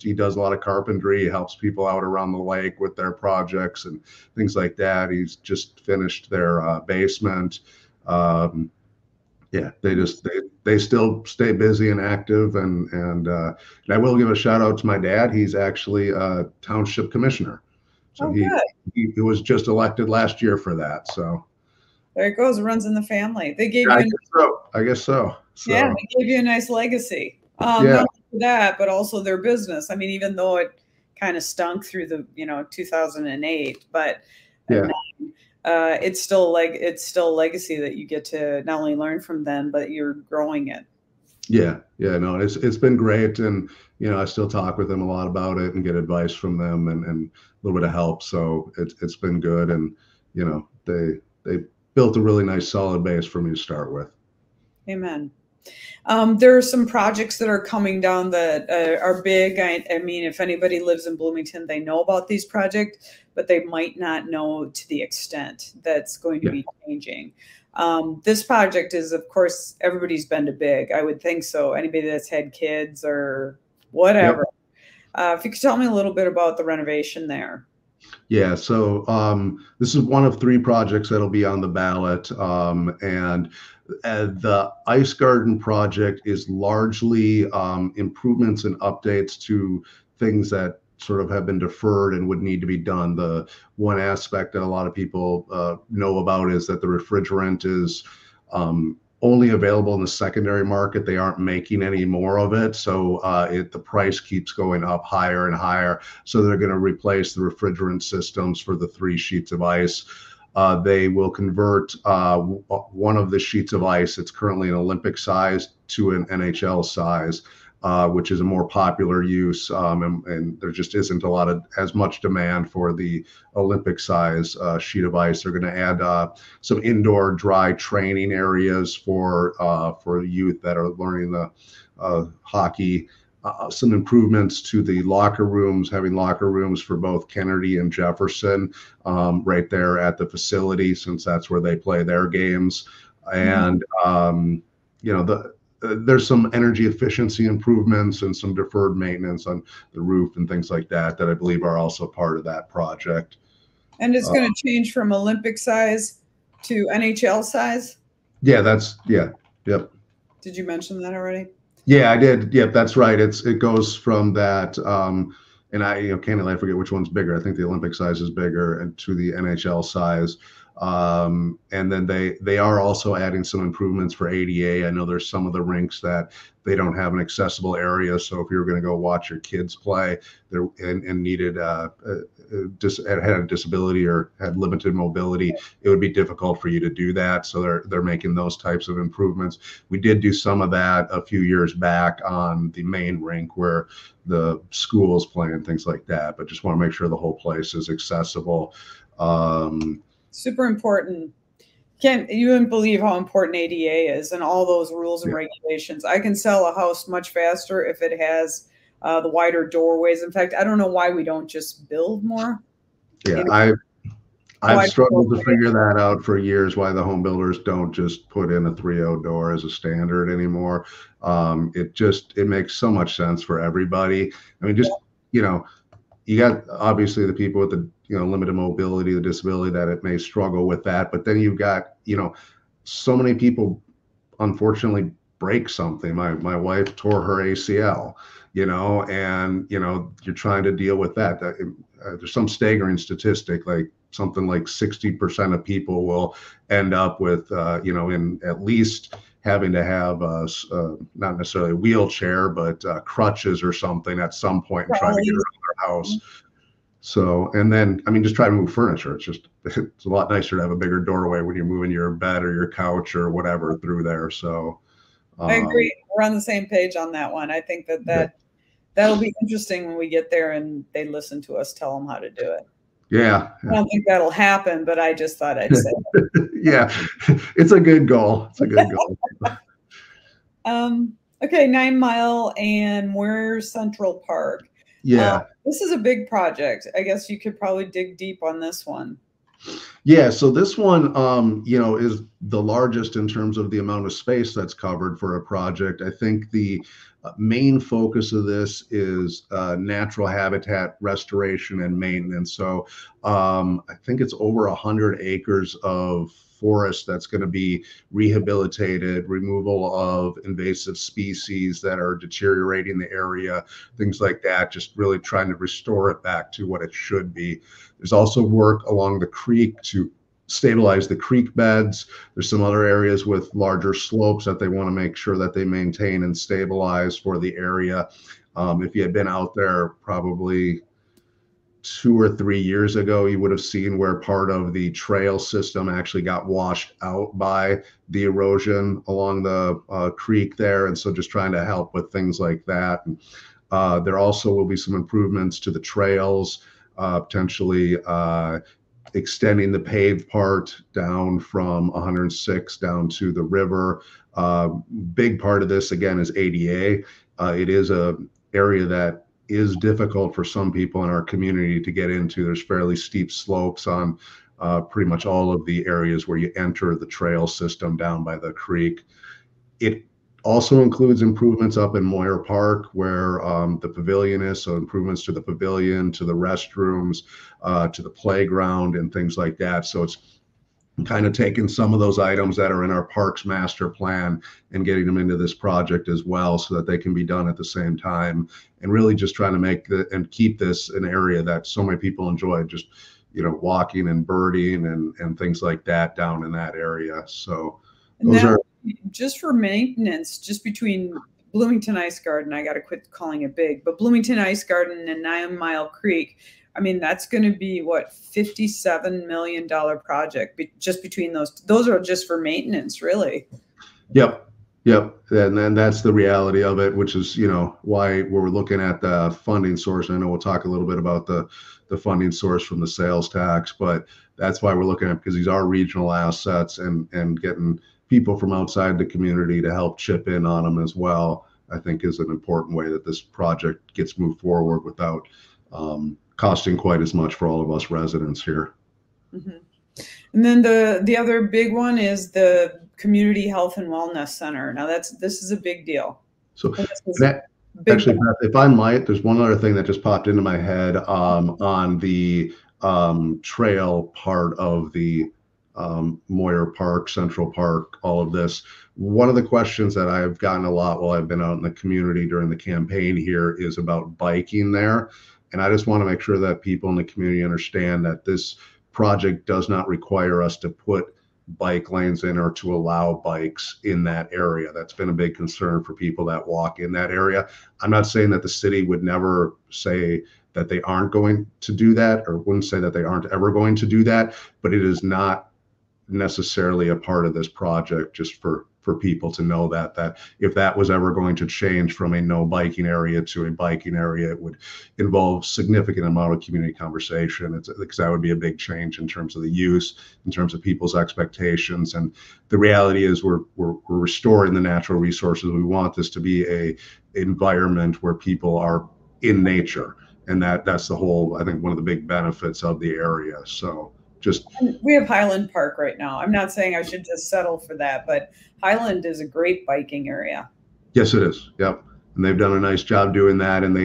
he does a lot of carpentry. He helps people out around the lake with their projects and things like that. He's just finished their basement. They still stay busy and active. And I will give a shout out to my dad. He's actually a township commissioner. So he was just elected last year for that. So. There it goes. It runs in the family. They gave I guess so. Yeah, they gave you a nice legacy. Not only that, but also their business. I mean, even though it kind of stunk through the 2008, but it's still legacy that you get to not only learn from them, but you're growing it. Yeah, no, it's been great, and I still talk with them a lot about it and get advice from them and a little bit of help. So it's been good, and they built a really nice solid base for me to start with. Amen. There are some projects that are coming down that are big. I mean, if anybody lives in Bloomington, they know about these projects, but they might not know to the extent that's going to be changing. This project is, of course, everybody's been to big. I would think so. Anybody that's had kids or whatever. Yep. If you could tell me a little bit about the renovation there. Yeah, so this is one of 3 projects that'll be on the ballot, and the Ice Garden project is largely improvements and updates to things that sort of have been deferred and would need to be done. The one aspect that a lot of people know about is that the refrigerant is only available in the secondary market. They aren't making any more of it, so the price keeps going up higher and higher. So they're going to replace the refrigerant systems for the 3 sheets of ice. They will convert one of the sheets of ice that's currently an Olympic size to an NHL size, which is a more popular use, and there just isn't as much demand for the Olympic size sheet of ice. They're going to add some indoor dry training areas for youth that are learning the hockey. Some improvements to the locker rooms, having locker rooms for both Kennedy and Jefferson right there at the facility, since that's where they play their games. And there's some energy efficiency improvements and some deferred maintenance on the roof and things like that I believe are also part of that project. And it's going to change from Olympic size to NHL size? Yeah, yep. Did you mention that already? Yeah, I did. Yep, that's right. It goes from that, and candidly, I forget which one's bigger. I think the Olympic size is bigger, and to the NHL size. And then they are also adding some improvements for ADA. I know there's some of the rinks that they don't have an accessible area. So if you're going to go watch your kids play and needed had a disability or had limited mobility, it would be difficult for you to do that. So they're making those types of improvements. We did do some of that a few years back on the main rink where the schools play and things like that, but just want to make sure the whole place is accessible. Super important. You wouldn't believe how important ADA is and all those rules and regulations. I can sell a house much faster if it has the wider doorways. In fact, I don't know why we don't just build more. Yeah, I've struggled to figure that out for years, why the home builders don't just put in a 3.0 door as a standard anymore. It makes so much sense for everybody. I mean, you got obviously the people with the limited mobility, the disability, that it may struggle with that, but then you've got so many people unfortunately break something. My wife tore her ACL, and you're trying to deal with that. There's some staggering statistic, like something like 60% of people will end up with in at least having to have not necessarily a wheelchair, but crutches or something at some point and trying to get around their house. So, and then, I mean, just try to move furniture. It's a lot nicer to have a bigger doorway when you're moving your bed or your couch or whatever through there. So I agree. We're on the same page on that one. I think that'll be interesting when we get there and they listen to us tell them how to do it. Yeah. I don't think that'll happen, but I just thought I'd say it. Yeah, it's a good goal. It's a good goal. Okay, 9 Mile and where's Central Park? Yeah. This is a big project. I guess you could probably dig deep on this one. Yeah, so this one, is the largest in terms of the amount of space that's covered for a project. I think the main focus of this is natural habitat restoration and maintenance. So I think it's over 100 acres of forest that's going to be rehabilitated, removal of invasive species that are deteriorating the area, things like that, just really trying to restore it back to what it should be. There's also work along the creek to stabilize the creek beds. There's some other areas with larger slopes that they want to make sure that they maintain and stabilize for the area. If you had been out there probably 2 or 3 years ago, you would have seen where part of the trail system actually got washed out by the erosion along the creek there. And so just trying to help with things like that. And, there also will be some improvements to the trails, potentially extending the paved part down from 106 down to the river. Big part of this, again, is ADA. It is a area that is difficult for some people in our community to get into. There's fairly steep slopes on pretty much all of the areas where you enter the trail system down by the creek. It also includes improvements up in Moyer Park where the pavilion is, so improvements to the pavilion, to the restrooms, to the playground and things like that. So it's kind of taking some of those items that are in our parks master plan and getting them into this project as well so that they can be done at the same time, and really just trying to make and keep this an area that so many people enjoy, just, you know, walking and birding and things like that down in that area. So those are just for maintenance, just between Bloomington Ice Garden, I got to quit calling it big, but Bloomington Ice Garden and 9 Mile Creek, I mean, that's going to be what, $57 million project just between those. Those are just for maintenance, really. Yep. And then that's the reality of it, which is, you know, why we're looking at the funding source. I know we'll talk a little bit about the funding source from the sales tax, but that's why we're looking at, because these are regional assets, and getting people from outside the community to help chip in on them as well, I think is an important way that this project gets moved forward without costing quite as much for all of us residents here. Mm-hmm. And then the other big one is the Community Health and Wellness Center. Now this is a big deal. So that, actually, Beth, if I might, there's one other thing that just popped into my head on the trail part of the Moyer Park, Central Park, all of this. One of the questions that I've gotten a lot while I've been out in the community during the campaign here is about biking there. And I just want to make sure that people in the community understand that this project does not require us to put bike lanes in or to allow bikes in that area. That's been a big concern for people that walk in that area. I'm not saying that the city would never say that they aren't going to do that, or wouldn't say that they aren't ever going to do that, but it is not necessarily a part of this project, just for people to know that if that was ever going to change from a no biking area to a biking area, it would involve significant amount of community conversation. It's because that would be a big change in terms of the use, in terms of people's expectations. And the reality is we're restoring the natural resources. We want this to be a environment where people are in nature, and that's the whole, I think, one of the big benefits of the area. So we have Highland Park right now. I'm not saying I should just settle for that, but Highland is a great biking area. Yes, it is. Yep. And they've done a nice job doing that. And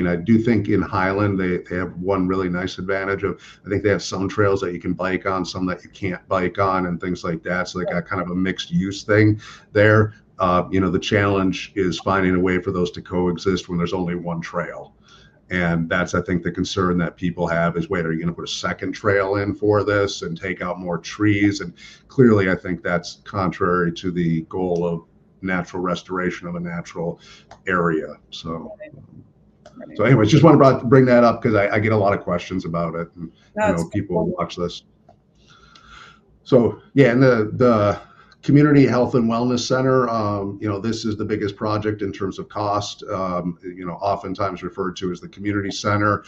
I do think in Highland, they have one really nice advantage of, I think they have some trails that you can bike on, some that you can't bike on, and things like that. So they got kind of a mixed use thing there. The challenge is finding a way for those to coexist when there's only one trail. And that's, I think, the concern that people have is, wait, are you going to put a second trail in for this and take out more trees? And clearly, I think that's contrary to the goal of natural restoration of a natural area. So anyways, just want to bring that up because I get a lot of questions about it, and people will watch this. So yeah, and the Community Health and Wellness Center, this is the biggest project in terms of cost, oftentimes referred to as the community center,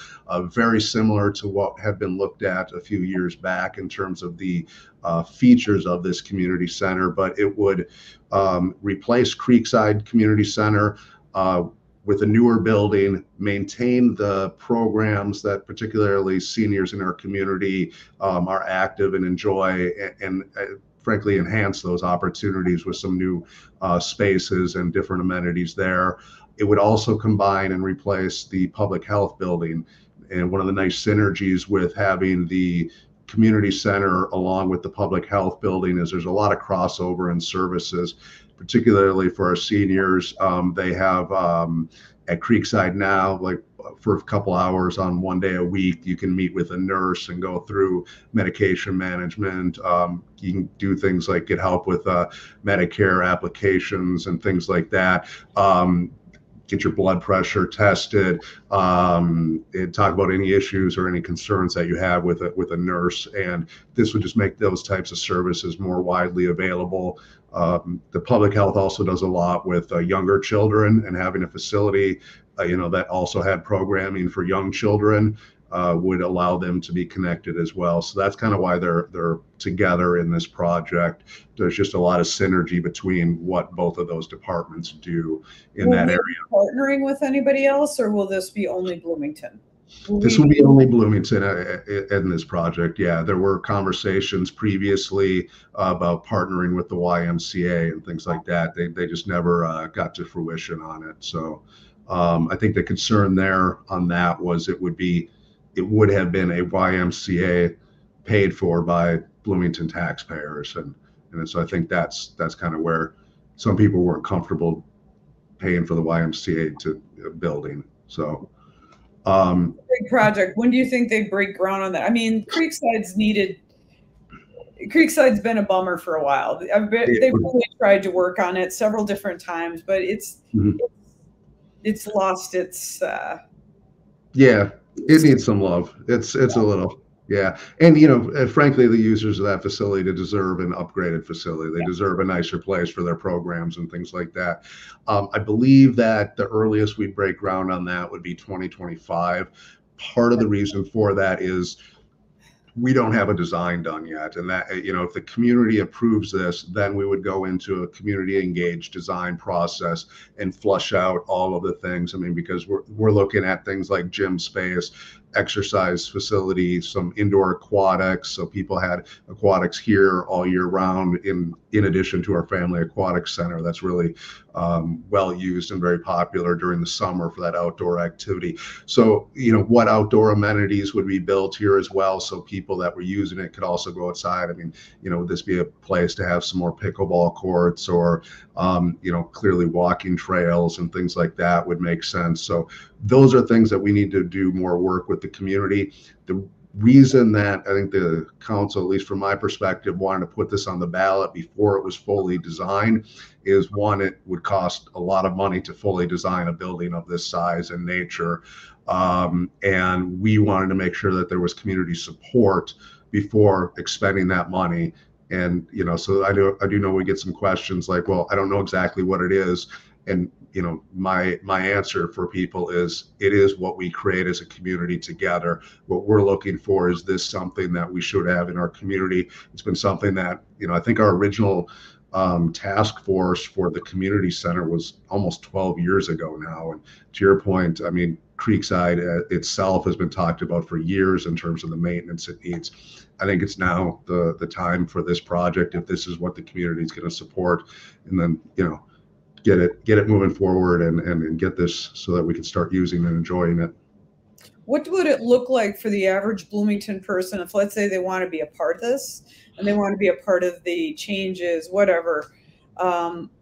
very similar to what had been looked at a few years back in terms of the features of this community center, but it would replace Creekside Community Center with a newer building, maintain the programs that particularly seniors in our community are active and enjoy, and frankly enhance those opportunities with some new spaces and different amenities there. It would also combine and replace the public health building. And one of the nice synergies with having the community center along with the public health building is there's a lot of crossover in services, particularly for our seniors. They have at Creekside now, like for a couple hours on one day a week, you can meet with a nurse and go through medication management. You can do things like get help with Medicare applications and things like that. get your blood pressure tested, and talk about any issues or any concerns that you have with a nurse. And this would just make those types of services more widely available. The public health also does a lot with younger children, and having a facility, that also had programming for young children would allow them to be connected as well. So that's kind of why they're together in this project. There's just a lot of synergy between what both of those departments do in that area. Partnering with anybody else, or will this be only Bloomington? This will be only Bloomington in this project. Yeah, there were conversations previously about partnering with the YMCA and things like that. They just never got to fruition on it. So I think the concern there on that was it would have been a YMCA paid for by Bloomington taxpayers, and so I think that's kind of where some people weren't comfortable paying for the YMCA to building. So. Big project. When do you think they break ground on that? I mean, Creekside's been a bummer for a while. They've really tried to work on it several different times, but it's lost its. Yeah, it needs some love. It's a little. Yeah. And, frankly, the users of that facility deserve an upgraded facility. They deserve a nicer place for their programs and things like that. I believe that the earliest we break ground on that would be 2025. Part of the reason for that is we don't have a design done yet. And that, if the community approves this, then we would go into a community engaged design process and flush out all of the things. I mean, because we're looking at things like gym space, exercise facilities, some indoor aquatics. So people had aquatics here all year round in addition to our family aquatics center. That's really well used and very popular during the summer for that outdoor activity. So, what outdoor amenities would be built here as well, so people that were using it could also go outside? I mean, would this be a place to have some more pickleball courts, or clearly walking trails and things like that would make sense. So those are things that we need to do more work with the community. The reason that I think the council, at least from my perspective, wanted to put this on the ballot before it was fully designed is, one, it would cost a lot of money to fully design a building of this size and nature. And we wanted to make sure that there was community support before expending that money. And, so I do know we get some questions like, well, I don't know exactly what it is. And, my answer for people is, it is what we create as a community together. What we're looking for is this something that we should have in our community. It's been something that, I think our original task force for the community center was almost 12 years ago now. And to your point, I mean, Creekside itself has been talked about for years in terms of the maintenance it needs. I think it's now the time for this project, if this is what the community is going to support, and then, get it moving forward and get this so that we can start using and enjoying it. What would it look like for the average Bloomington person if, let's say, they want to be a part of this and they want to be a part of the changes, whatever?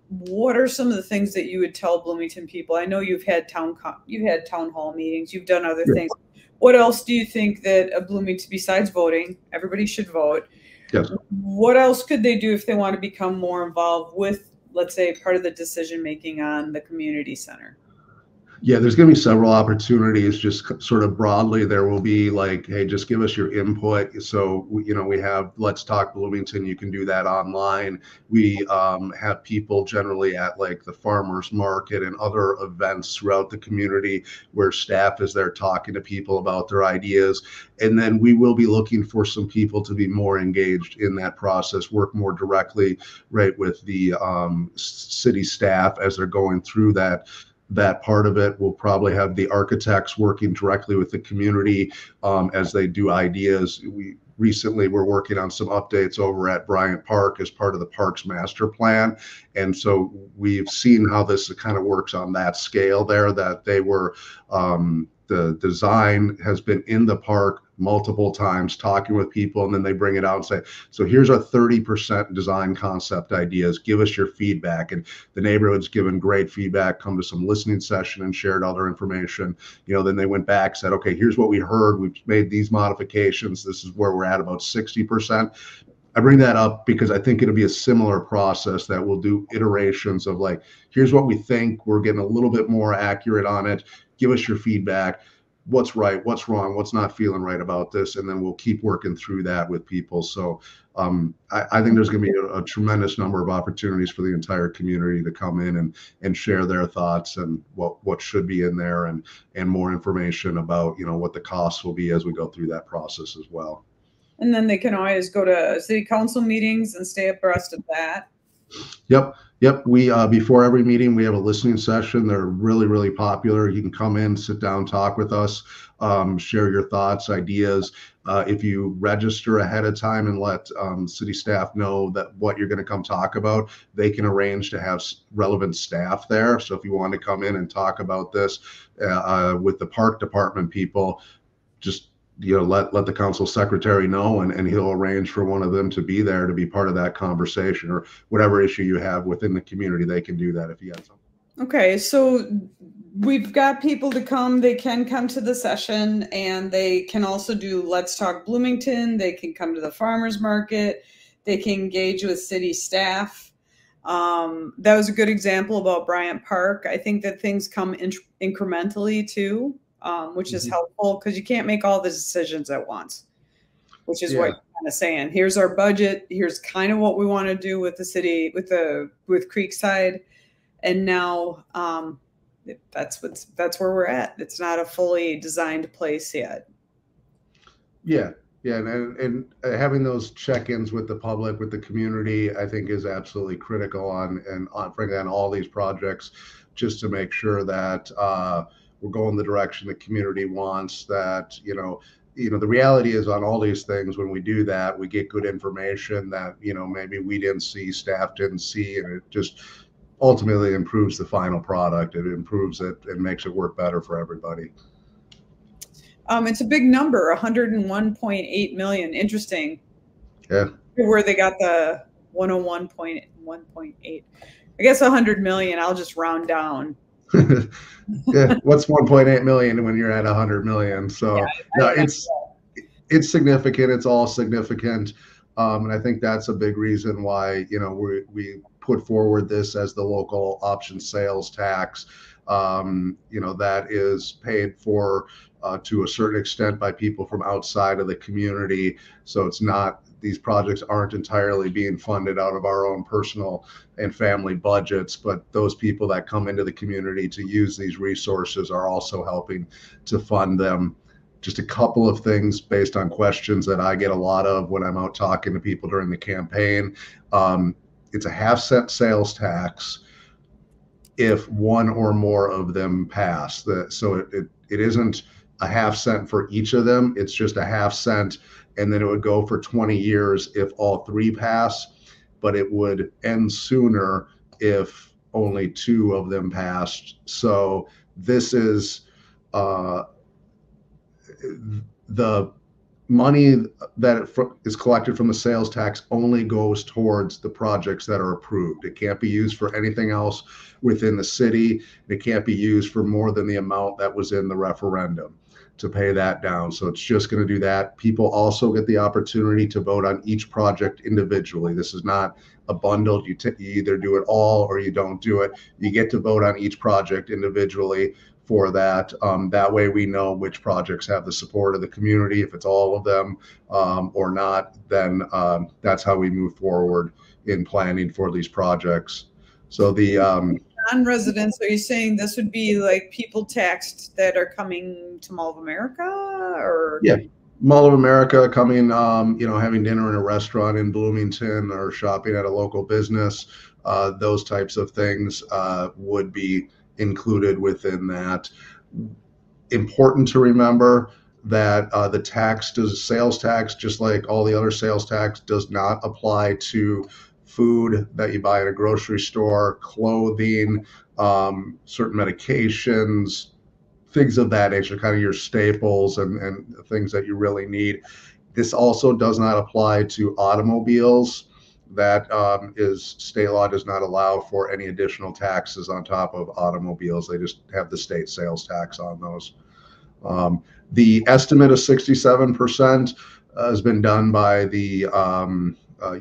What are some of the things that you would tell Bloomington people? I know you've had town hall meetings, you've done other things. What else do you think that a Bloomington, besides voting, everybody should vote? Yes. What else could they do if they want to become more involved with, let's say, part of the decision making on the community center? Yeah, there's going to be several opportunities. Just sort of broadly, there will be like, hey, just give us your input. So, we have Let's Talk Bloomington. You can do that online. We have people generally at like the farmers market and other events throughout the community where staff is there talking to people about their ideas. And then we will be looking for some people to be more engaged in that process, work more directly right with the city staff as they're going through that part of it. We'll probably have the architects working directly with the community as they do ideas. We recently were working on some updates over at Bryant Park as part of the park's master plan. And so we've seen how this kind of works on that scale there, that they were, the design has been in the park multiple times talking with people, and then they bring it out and say, so here's our 30% design concept ideas, give us your feedback. And the neighborhood's given great feedback, come to some listening session and shared other information. Then they went back, said, okay, here's what we heard, we've made these modifications, this is where we're at, about 60%. I bring that up because I think it'll be a similar process that we'll do iterations of like, here's what we think, we're getting a little bit more accurate on it. Give us your feedback. What's right, what's wrong, what's not feeling right about this, and then we'll keep working through that with people. So I think there's going to be a tremendous number of opportunities for the entire community to come in and share their thoughts and what should be in there, and more information about, you know, what the costs will be as we go through that process as well. And then they can always go to city council meetings and stay abreast of that. Yep. We before every meeting, we have a listening session. They're really, really popular. You can come in, sit down, talk with us, share your thoughts, ideas. If you register ahead of time and let city staff know that what you're going to come talk about, they can arrange to have relevant staff there. So if you want to come in and talk about this with the park department people, just, you know, let the council secretary know, and he'll arrange for one of them to be there to be part of that conversation, or whatever issue you have within the community. They can do that if you have something. Okay, so we've got people to come. They can come to the session, and they can also do Let's Talk Bloomington. They can come to the farmers market. They can engage with city staff. That was a good example about Bryant Park. I think that things come incrementally too, which is helpful, because you can't make all the decisions at once, which is what you're kind of saying. Here's our budget. Here's kind of what we want to do with the city, with Creekside. And now that's where we're at. It's not a fully designed place yet. Yeah. And having those check-ins with the public, with the community, I think is absolutely critical frankly on all these projects, just to make sure that we're going the direction the community wants. That, you know, the reality is on all these things, when we do that, we get good information that, you know, maybe we didn't see, staff didn't see, and it just ultimately improves the final product. It improves it and makes it work better for everybody. It's a big number, 101.8 million. Interesting. Yeah. Where they got the 101.1.8. I guess 100 million. I'll just round down. Yeah. What's 1.8 million when you're at 100 million? So yeah, no, it's significant. It's all significant. And I think that's a big reason why, you know, we put forward this as the local option sales tax. You know, that is paid for to a certain extent by people from outside of the community. So it's not, these projects aren't entirely being funded out of our own personal and family budgets, but those people that come into the community to use these resources are also helping to fund them. Just a couple of things based on questions that I get a lot of when I'm out talking to people during the campaign. It's a half-cent sales tax if one or more of them pass. So it isn't a half cent for each of them. It's just a half cent, and then it would go for 20 years if all three pass, but it would end sooner if only two of them passed. So this is the money that is collected from the sales tax only goes towards the projects that are approved. It can't be used for anything else within the city. It can't be used for more than the amount that was in the referendum to pay that down. So it's just going to do that. People also get the opportunity to vote on each project individually. This is not a bundle. You either do it all or you don't do it. You get to vote on each project individually for that. That way we know which projects have the support of the community. If it's all of them or not, then that's how we move forward in planning for these projects. So the non-residents, are you saying this would be like people taxed that are coming to Mall of America, or? Yeah, Mall of America, coming, you know, having dinner in a restaurant in Bloomington or shopping at a local business, those types of things would be included within that. Important to remember that the sales tax, just like all the other sales tax, does not apply to food that you buy at a grocery store, clothing, certain medications, things of that nature, kind of your staples and things that you really need. This also does not apply to automobiles. That is, state law does not allow for any additional taxes on top of automobiles. They just have the state sales tax on those. The estimate of 67% has been done by the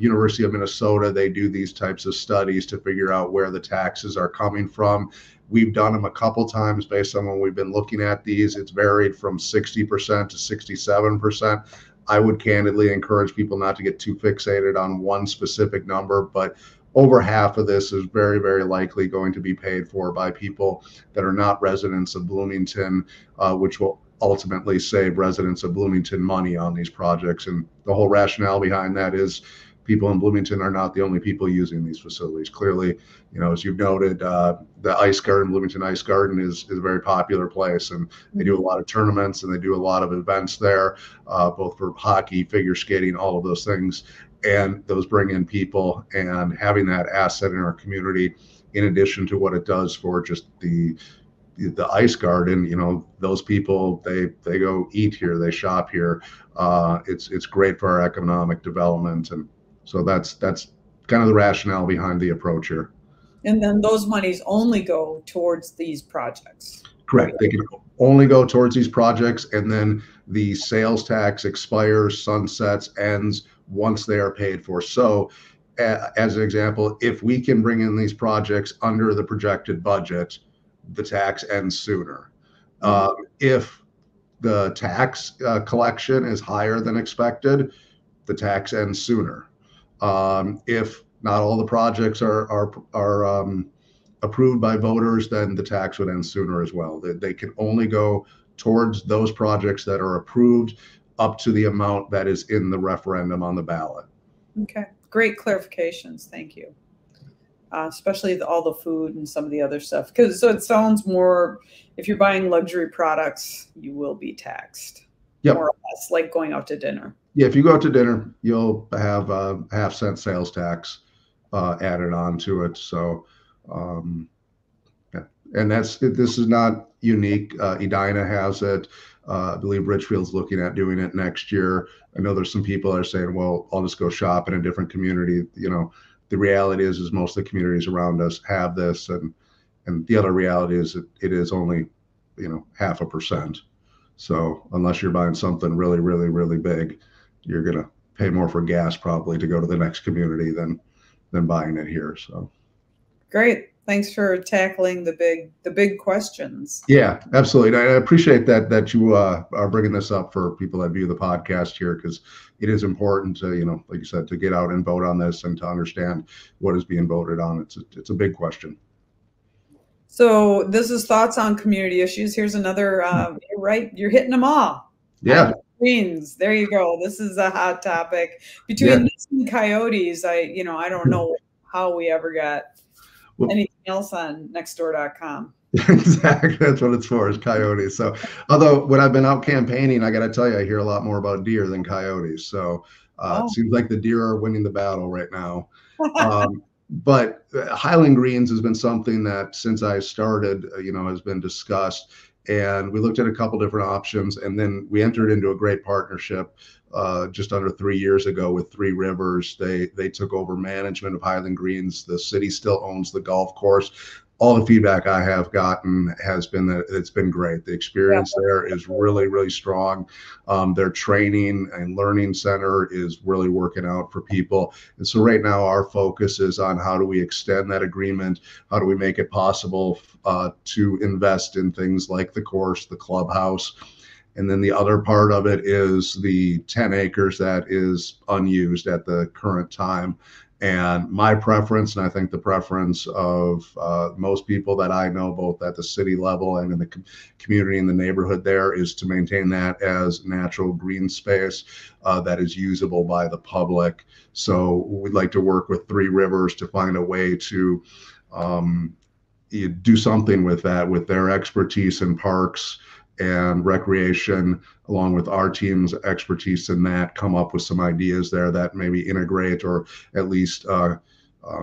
University of Minnesota, they do these types of studies to figure out where the taxes are coming from. We've done them a couple times based on when we've been looking at these. It's varied from 60% to 67%. I would candidly encourage people not to get too fixated on one specific number, but over half of this is very, very likely going to be paid for by people that are not residents of Bloomington, which will ultimately save residents of Bloomington money on these projects. And the whole rationale behind that is people in Bloomington are not the only people using these facilities. Clearly, as you've noted, the Ice Garden, Bloomington Ice Garden is a very popular place, and they do a lot of tournaments and they do a lot of events there, both for hockey, figure skating, all of those things. And those bring in people, and having that asset in our community, in addition to what it does for just the Ice Garden, those people, they go eat here, they shop here. It's great for our economic development. And so that's kind of the rationale behind the approach here. And then those monies only go towards these projects. Correct. They can only go towards these projects, and then the sales tax expires, sunsets, ends once they are paid for. So as an example, if we can bring in these projects under the projected budget, the tax ends sooner. If the tax collection is higher than expected, the tax ends sooner. If not all the projects are approved by voters, then the tax would end sooner as well. They can only go towards those projects that are approved up to the amount that is in the referendum on the ballot. Okay, great clarifications. Thank you. Especially all the food and some of the other stuff. So it sounds more, if you're buying luxury products, you will be taxed. Yep. More or less, like going out to dinner. Yeah, if you go out to dinner, you'll have a half-cent sales tax added on to it. So, yeah. And this is not unique. Edina has it. I believe Richfield's looking at doing it next year. I know there's some people that are saying, well, I'll just go shop in a different community. The reality is most of the communities around us have this, and the other reality is it is only 0.5%. So unless you're buying something really, really, really big, you're gonna pay more for gas probably to go to the next community than buying it here. So great. Thanks for tackling the big questions. Yeah, absolutely. I appreciate that you are bringing this up for people that view the podcast here, because it is important to, like you said, to get out and vote on this and to understand what is being voted on. It's a big question. So this is thoughts on community issues. Here's another, you're right, you're hitting them all. Yeah. Greens, there you go. This is a hot topic. Between this and coyotes, I don't know how we ever got anything else on nextdoor.com. Exactly. That's what it's for, is coyotes. So although when I've been out campaigning, I got to tell you, I hear a lot more about deer than coyotes. So it seems like the deer are winning the battle right now. But Highland Greens has been something that since I started, has been discussed. And we looked at a couple different options, and then we entered into a great partnership just under 3 years ago with Three Rivers. They took over management of Highland Greens. The city still owns the golf course. All the feedback I have gotten has been that it's been great. The experience there is really, really strong. Their training and learning center is really working out for people. And so right now our focus is on how do we extend that agreement? How do we make it possible to invest in things like the course, the clubhouse? And then the other part of it is the 10 acres that is unused at the current time. And my preference, and I think the preference of most people that I know, both at the city level and in the community and the neighborhood there, is to maintain that as natural green space that is usable by the public. So we'd like to work with Three Rivers to find a way to do something with that, with their expertise in parks and recreation, along with our team's expertise in that, come up with some ideas there that maybe integrate or at least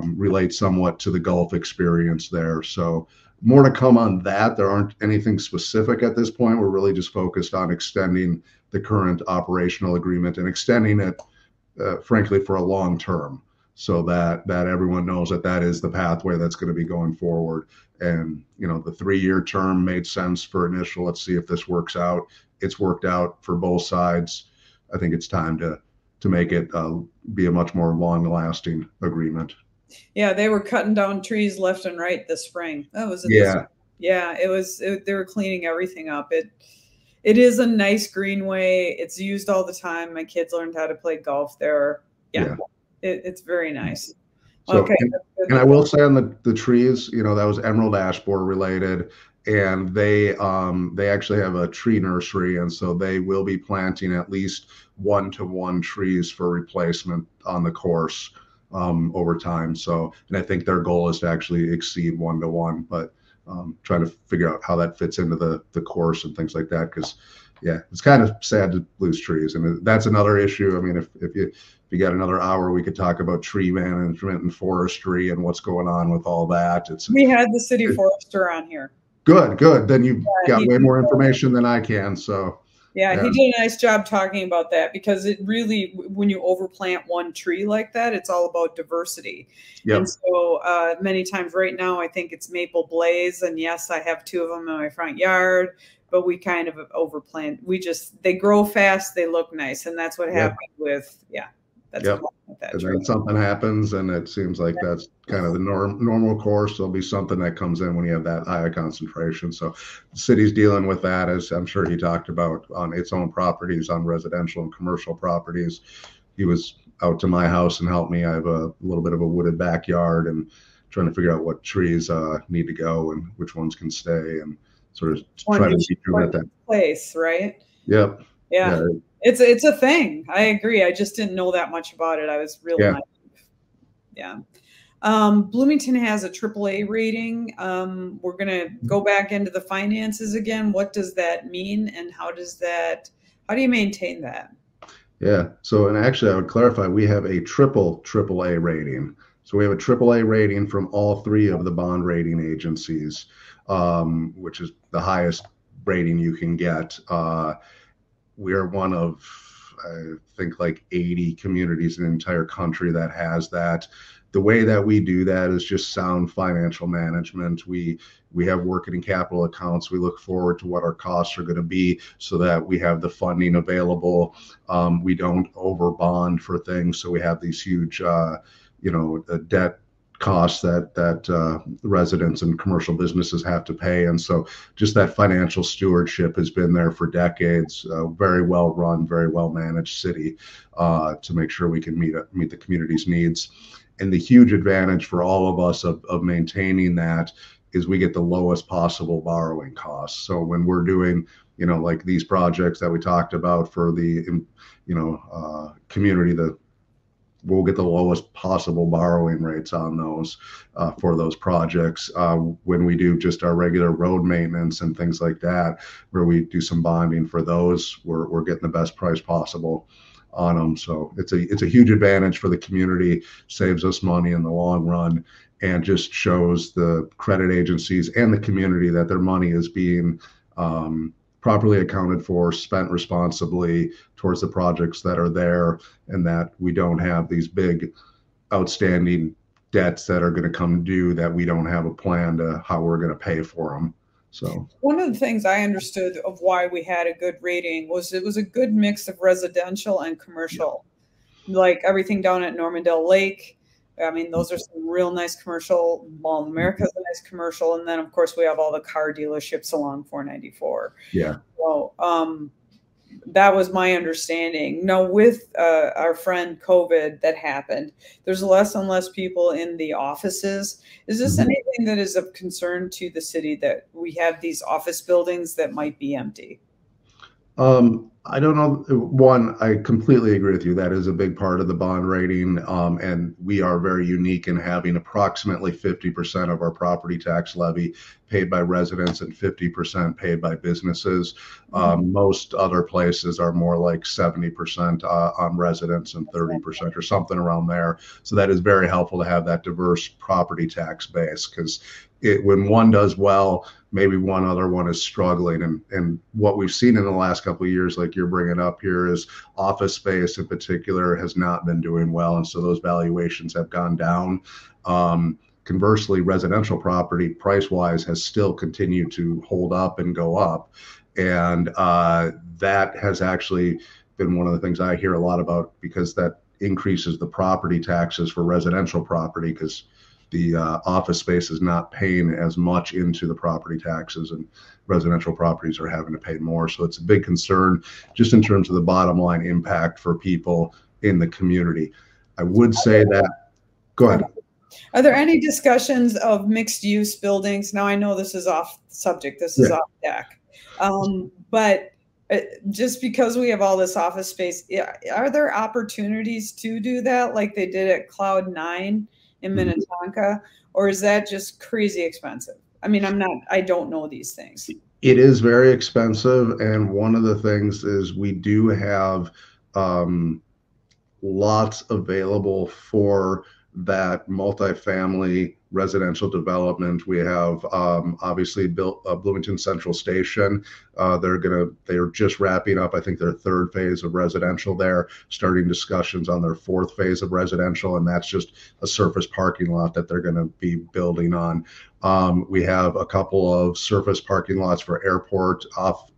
relate somewhat to the golf experience there. So more to come on that. There aren't anything specific at this point. We're really just focused on extending the current operational agreement and extending it, frankly, for a long term, so that everyone knows that is the pathway that's going to be going forward. And the 3-year term made sense for initial. Let's see if this works out. It's worked out for both sides. I think it's time to to make it be a much more long-lasting agreement. Yeah, they were cutting down trees left and right this spring. That was yeah, it was. They were cleaning everything up. It is a nice greenway. It's used all the time. My kids learned how to play golf there. Yeah. It's very nice. So, okay. And I will say on the trees, you know, that was emerald ash borer related, and they actually have a tree nursery, and so they will be planting at least 1-to-1 trees for replacement on the course over time. So, and I think their goal is to actually exceed 1-to-1, but trying to figure out how that fits into the course and things like that, because yeah, it's kind of sad to lose trees, and that's another issue. I mean, if you got another hour, we could talk about tree management and forestry and what's going on with all that. We had the city forester on here. Good. Then you've got way more information than I can. So yeah, he did a nice job talking about that, because it really, when you overplant one tree like that, it's all about diversity. Yep. And so many times right now, I think it's maple blaze. And yes, I have 2 of them in my front yard, but we kind of overplant. They grow fast, they look nice. And that's what happened with, that's with that tree. And then something happens, and it seems like that's kind of the normal course. There'll be something that comes in when you have that high concentration. So the city's dealing with that, as I'm sure he talked about, on its own properties, on residential and commercial properties. He was out to my house and helped me. I have a little bit of a wooded backyard, and trying to figure out what trees need to go and which ones can stay, and sort of try to be doing that place, right? Yep. Yeah. It's a thing. I agree. I just didn't know that much about it. I was real naive. Yeah. Bloomington has a AAA rating. We're going to go back into the finances again. What does that mean, and how do you maintain that? Yeah. So, and actually I would clarify, we have a AAA rating. So we have a AAA rating from all 3 of the bond rating agencies, which is the highest rating you can get. We are one of, I think, like 80 communities in the entire country that has that. The way that we do that is just sound financial management. We have working capital accounts. We look forward to what our costs are going to be so that we have the funding available. We don't over bond for things, so we have these huge, debt costs that residents and commercial businesses have to pay. And so just that financial stewardship has been there for decades. Very well run, very well managed city to make sure we can meet the community's needs. And the huge advantage for all of us of maintaining that is we get the lowest possible borrowing costs. So when we're doing, like these projects that we talked about for the, community, we'll get the lowest possible borrowing rates on those for those projects. When we do just our regular road maintenance and things like that, where we do some bonding for those, we're getting the best price possible on them. So it's a huge advantage for the community, saves us money in the long run, and just shows the credit agencies and the community that their money is being properly accounted for, spent responsibly towards the projects that are there, and that we don't have these big outstanding debts that are going to come due that we don't have a plan to how we're going to pay for them. So one of the things I understood of why we had a good rating was it was a good mix of residential and commercial, like everything down at Normandale Lake. I mean, those are some real nice commercial. Mall of America is a nice commercial. And then, of course, we have all the car dealerships along 494. Yeah. So that was my understanding. Now, with our friend COVID that happened, there's less and less people in the offices. Is this anything that is of concern to the city, that we have these office buildings that might be empty? I don't know. One, I completely agree with you. That is a big part of the bond rating. And we are very unique in having approximately 50% of our property tax levy paid by residents and 50% paid by businesses. Most other places are more like 70% on residents and 30% or something around there. So that is very helpful to have that diverse property tax base, because when one does well, maybe one other one is struggling. And what we've seen in the last couple of years, like you're bringing up here, is office space in particular has not been doing well. And so those valuations have gone down. Conversely, residential property price-wise has still continued to hold up and go up. And that has actually been one of the things I hear a lot about, because that increases the property taxes for residential property, because the office space is not paying as much into the property taxes, and residential properties are having to pay more. So it's a big concern just in terms of the bottom line impact for people in the community. I would say that, go ahead. Are there any discussions of mixed use buildings? Now, I know this is off subject, this is off deck, but just because we have all this office space, are there opportunities to do that like they did at Cloud 9 in Minnetonka, or is that just crazy expensive? I mean, I don't know these things. It is very expensive. And one of the things is we do have lots available for that multifamily residential development. We have obviously built Bloomington Central Station. They're just wrapping up, I think, their 3rd phase of residential there, starting discussions on their 4th phase of residential, and that's just a surface parking lot that they're going to be building on. We have a couple of surface parking lots for airport, off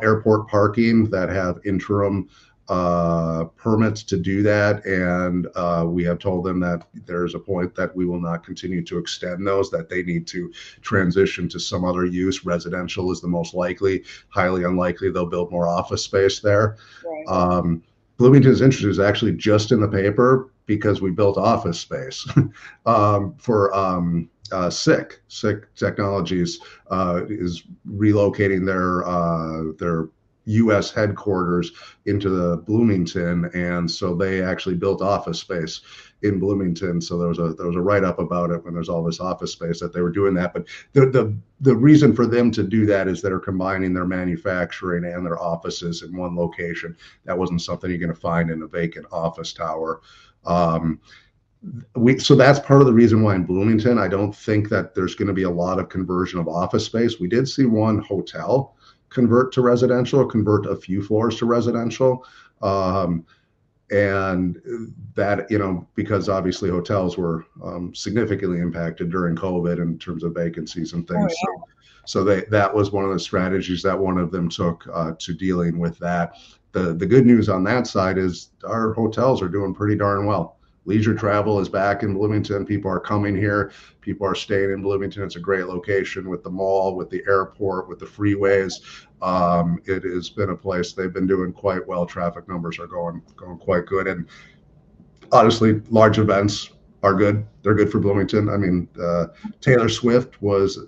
airport parking that have interim permits to do that, and we have told them that there's a point that we will not continue to extend those, that they need to transition to some other use. Residential is the most likely. Highly unlikely they'll build more office space there. Right. Bloomington's interest is actually just in the paper because we built office space for SICK Technologies is relocating their U.S. headquarters into the Bloomington, and so they actually built office space in Bloomington. So there was a write-up about it when there's all this office space that they were doing that. But the reason for them to do that is they're combining their manufacturing and their offices in one location. That wasn't something you're going to find in a vacant office tower. So that's part of the reason why in Bloomington, I don't think that there's going to be a lot of conversion of office space. We did see one hotel convert to residential, convert a few floors to residential. And that, because obviously hotels were significantly impacted during COVID in terms of vacancies and things. Oh, yeah. So that was one of the strategies that one of them took to dealing with that. The good news on that side is our hotels are doing pretty darn well. Leisure travel is back in Bloomington. People are coming here. People are staying in Bloomington. It's a great location with the mall, with the airport, with the freeways. It has been a place they've been doing quite well. Traffic numbers are going quite good. And honestly, large events are good. They're good for Bloomington. I mean, Taylor Swift was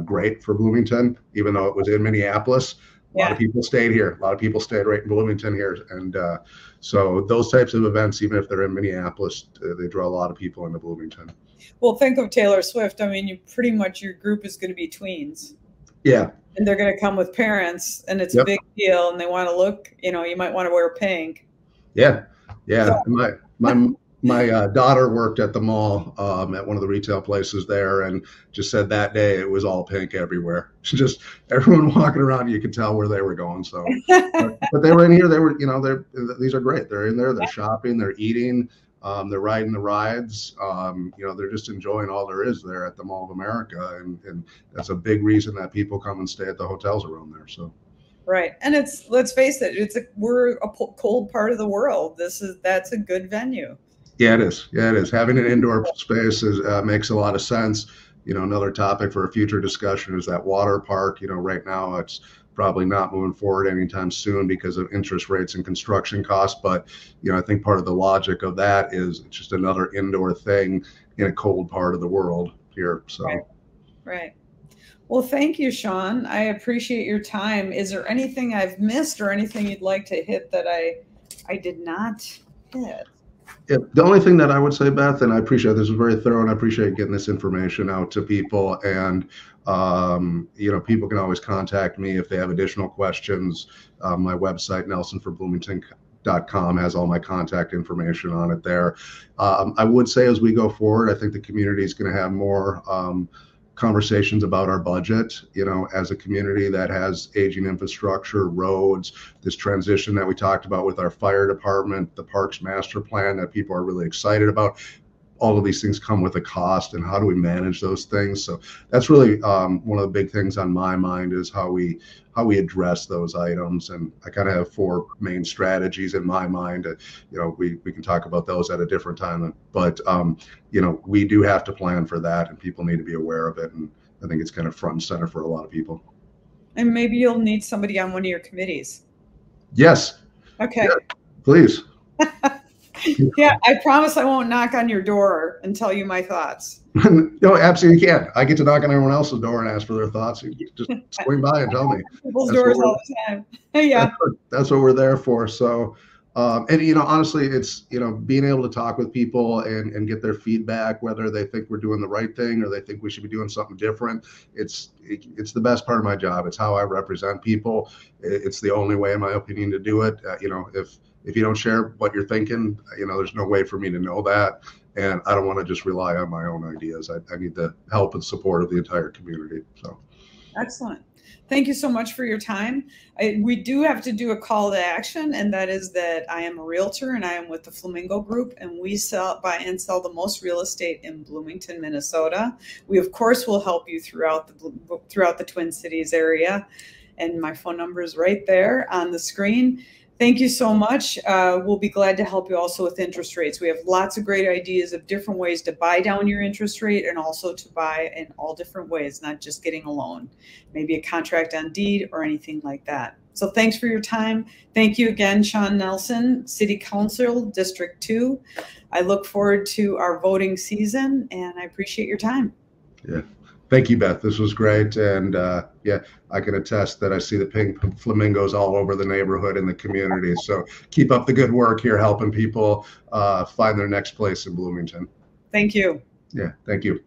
great for Bloomington, even though it was in Minneapolis. A lot of people stayed here. A lot of people stayed right in Bloomington here. And so those types of events, even if they're in Minneapolis, they draw a lot of people into Bloomington. Well, think of Taylor Swift. I mean, your group is going to be tweens. Yeah. And they're going to come with parents, and it's a big deal, and they want to look, you might want to wear pink. Yeah. Yeah. So. My daughter worked at the mall at one of the retail places there, and just said that day it was all pink everywhere. Just everyone walking around, you could tell where they were going. So, but they were in here. They were, these are great. They're in there. They're shopping. They're eating. They're riding the rides. They're just enjoying all there is there at the Mall of America, and that's a big reason that people come and stay at the hotels around there. So. Right. And let's face it, we're a cold part of the world. That's a good venue. Yeah, it is. Yeah, it is. Having an indoor space makes a lot of sense. Another topic for a future discussion is that water park. Right now it's probably not moving forward anytime soon because of interest rates and construction costs. But, I think part of the logic of that is it's just another indoor thing in a cold part of the world here. So. Right. Well, thank you, Shawn. I appreciate your time. Is there anything I've missed or anything you'd like to hit that I did not hit? Yeah, the only thing that I would say, Beth, and I appreciate this is very thorough, and I appreciate getting this information out to people. And people can always contact me if they have additional questions. My website, nelsonforbloomington.com, has all my contact information on it there. I would say as we go forward, I think the community is going to have more conversations about our budget, as a community that has aging infrastructure, roads, this transition that we talked about with our fire department, the parks master plan that people are really excited about. all of these things come with a cost, and how do we manage those things? So that's really one of the big things on my mind, is how we address those items. And I kind of have 4 main strategies in my mind. We can talk about those at a different time, but we do have to plan for that, and people need to be aware of it. And I think it's kind of front and center for a lot of people. And maybe you'll need somebody on one of your committees. Yes. Okay. Yeah, please. Yeah, I promise I won't knock on your door and tell you my thoughts. No, absolutely you can. I get to knock on everyone else's door and ask for their thoughts. You just swing by and tell me. People's doors all the time. Yeah. That's what we're there for. So, and honestly, it's being able to talk with people and get their feedback, whether they think we're doing the right thing or they think we should be doing something different. It's the best part of my job. It's how I represent people. It's the only way, in my opinion, to do it. If you don't share what you're thinking, there's no way for me to know that. And I don't want to just rely on my own ideas. I need the help and support of the entire community. So, excellent. Thank you so much for your time. We do have to do a call to action, and that is that I am a realtor and I am with the Flamingo Group, and we buy and sell the most real estate in Bloomington, Minnesota. We, of course, will help you throughout the Twin Cities area. And my phone number is right there on the screen. Thank you so much. We'll be glad to help you also with interest rates. We have lots of great ideas of different ways to buy down your interest rate, and also to buy in all different ways, not just getting a loan, maybe a contract on deed or anything like that. So thanks for your time. Thank you again, Shawn Nelson, City Council, District 2. I look forward to our voting season, and I appreciate your time. Yeah. Thank you, Beth. This was great. And yeah, I can attest that I see the pink flamingos all over the neighborhood and the community. So keep up the good work here, helping people find their next place in Bloomington. Thank you. Yeah, thank you.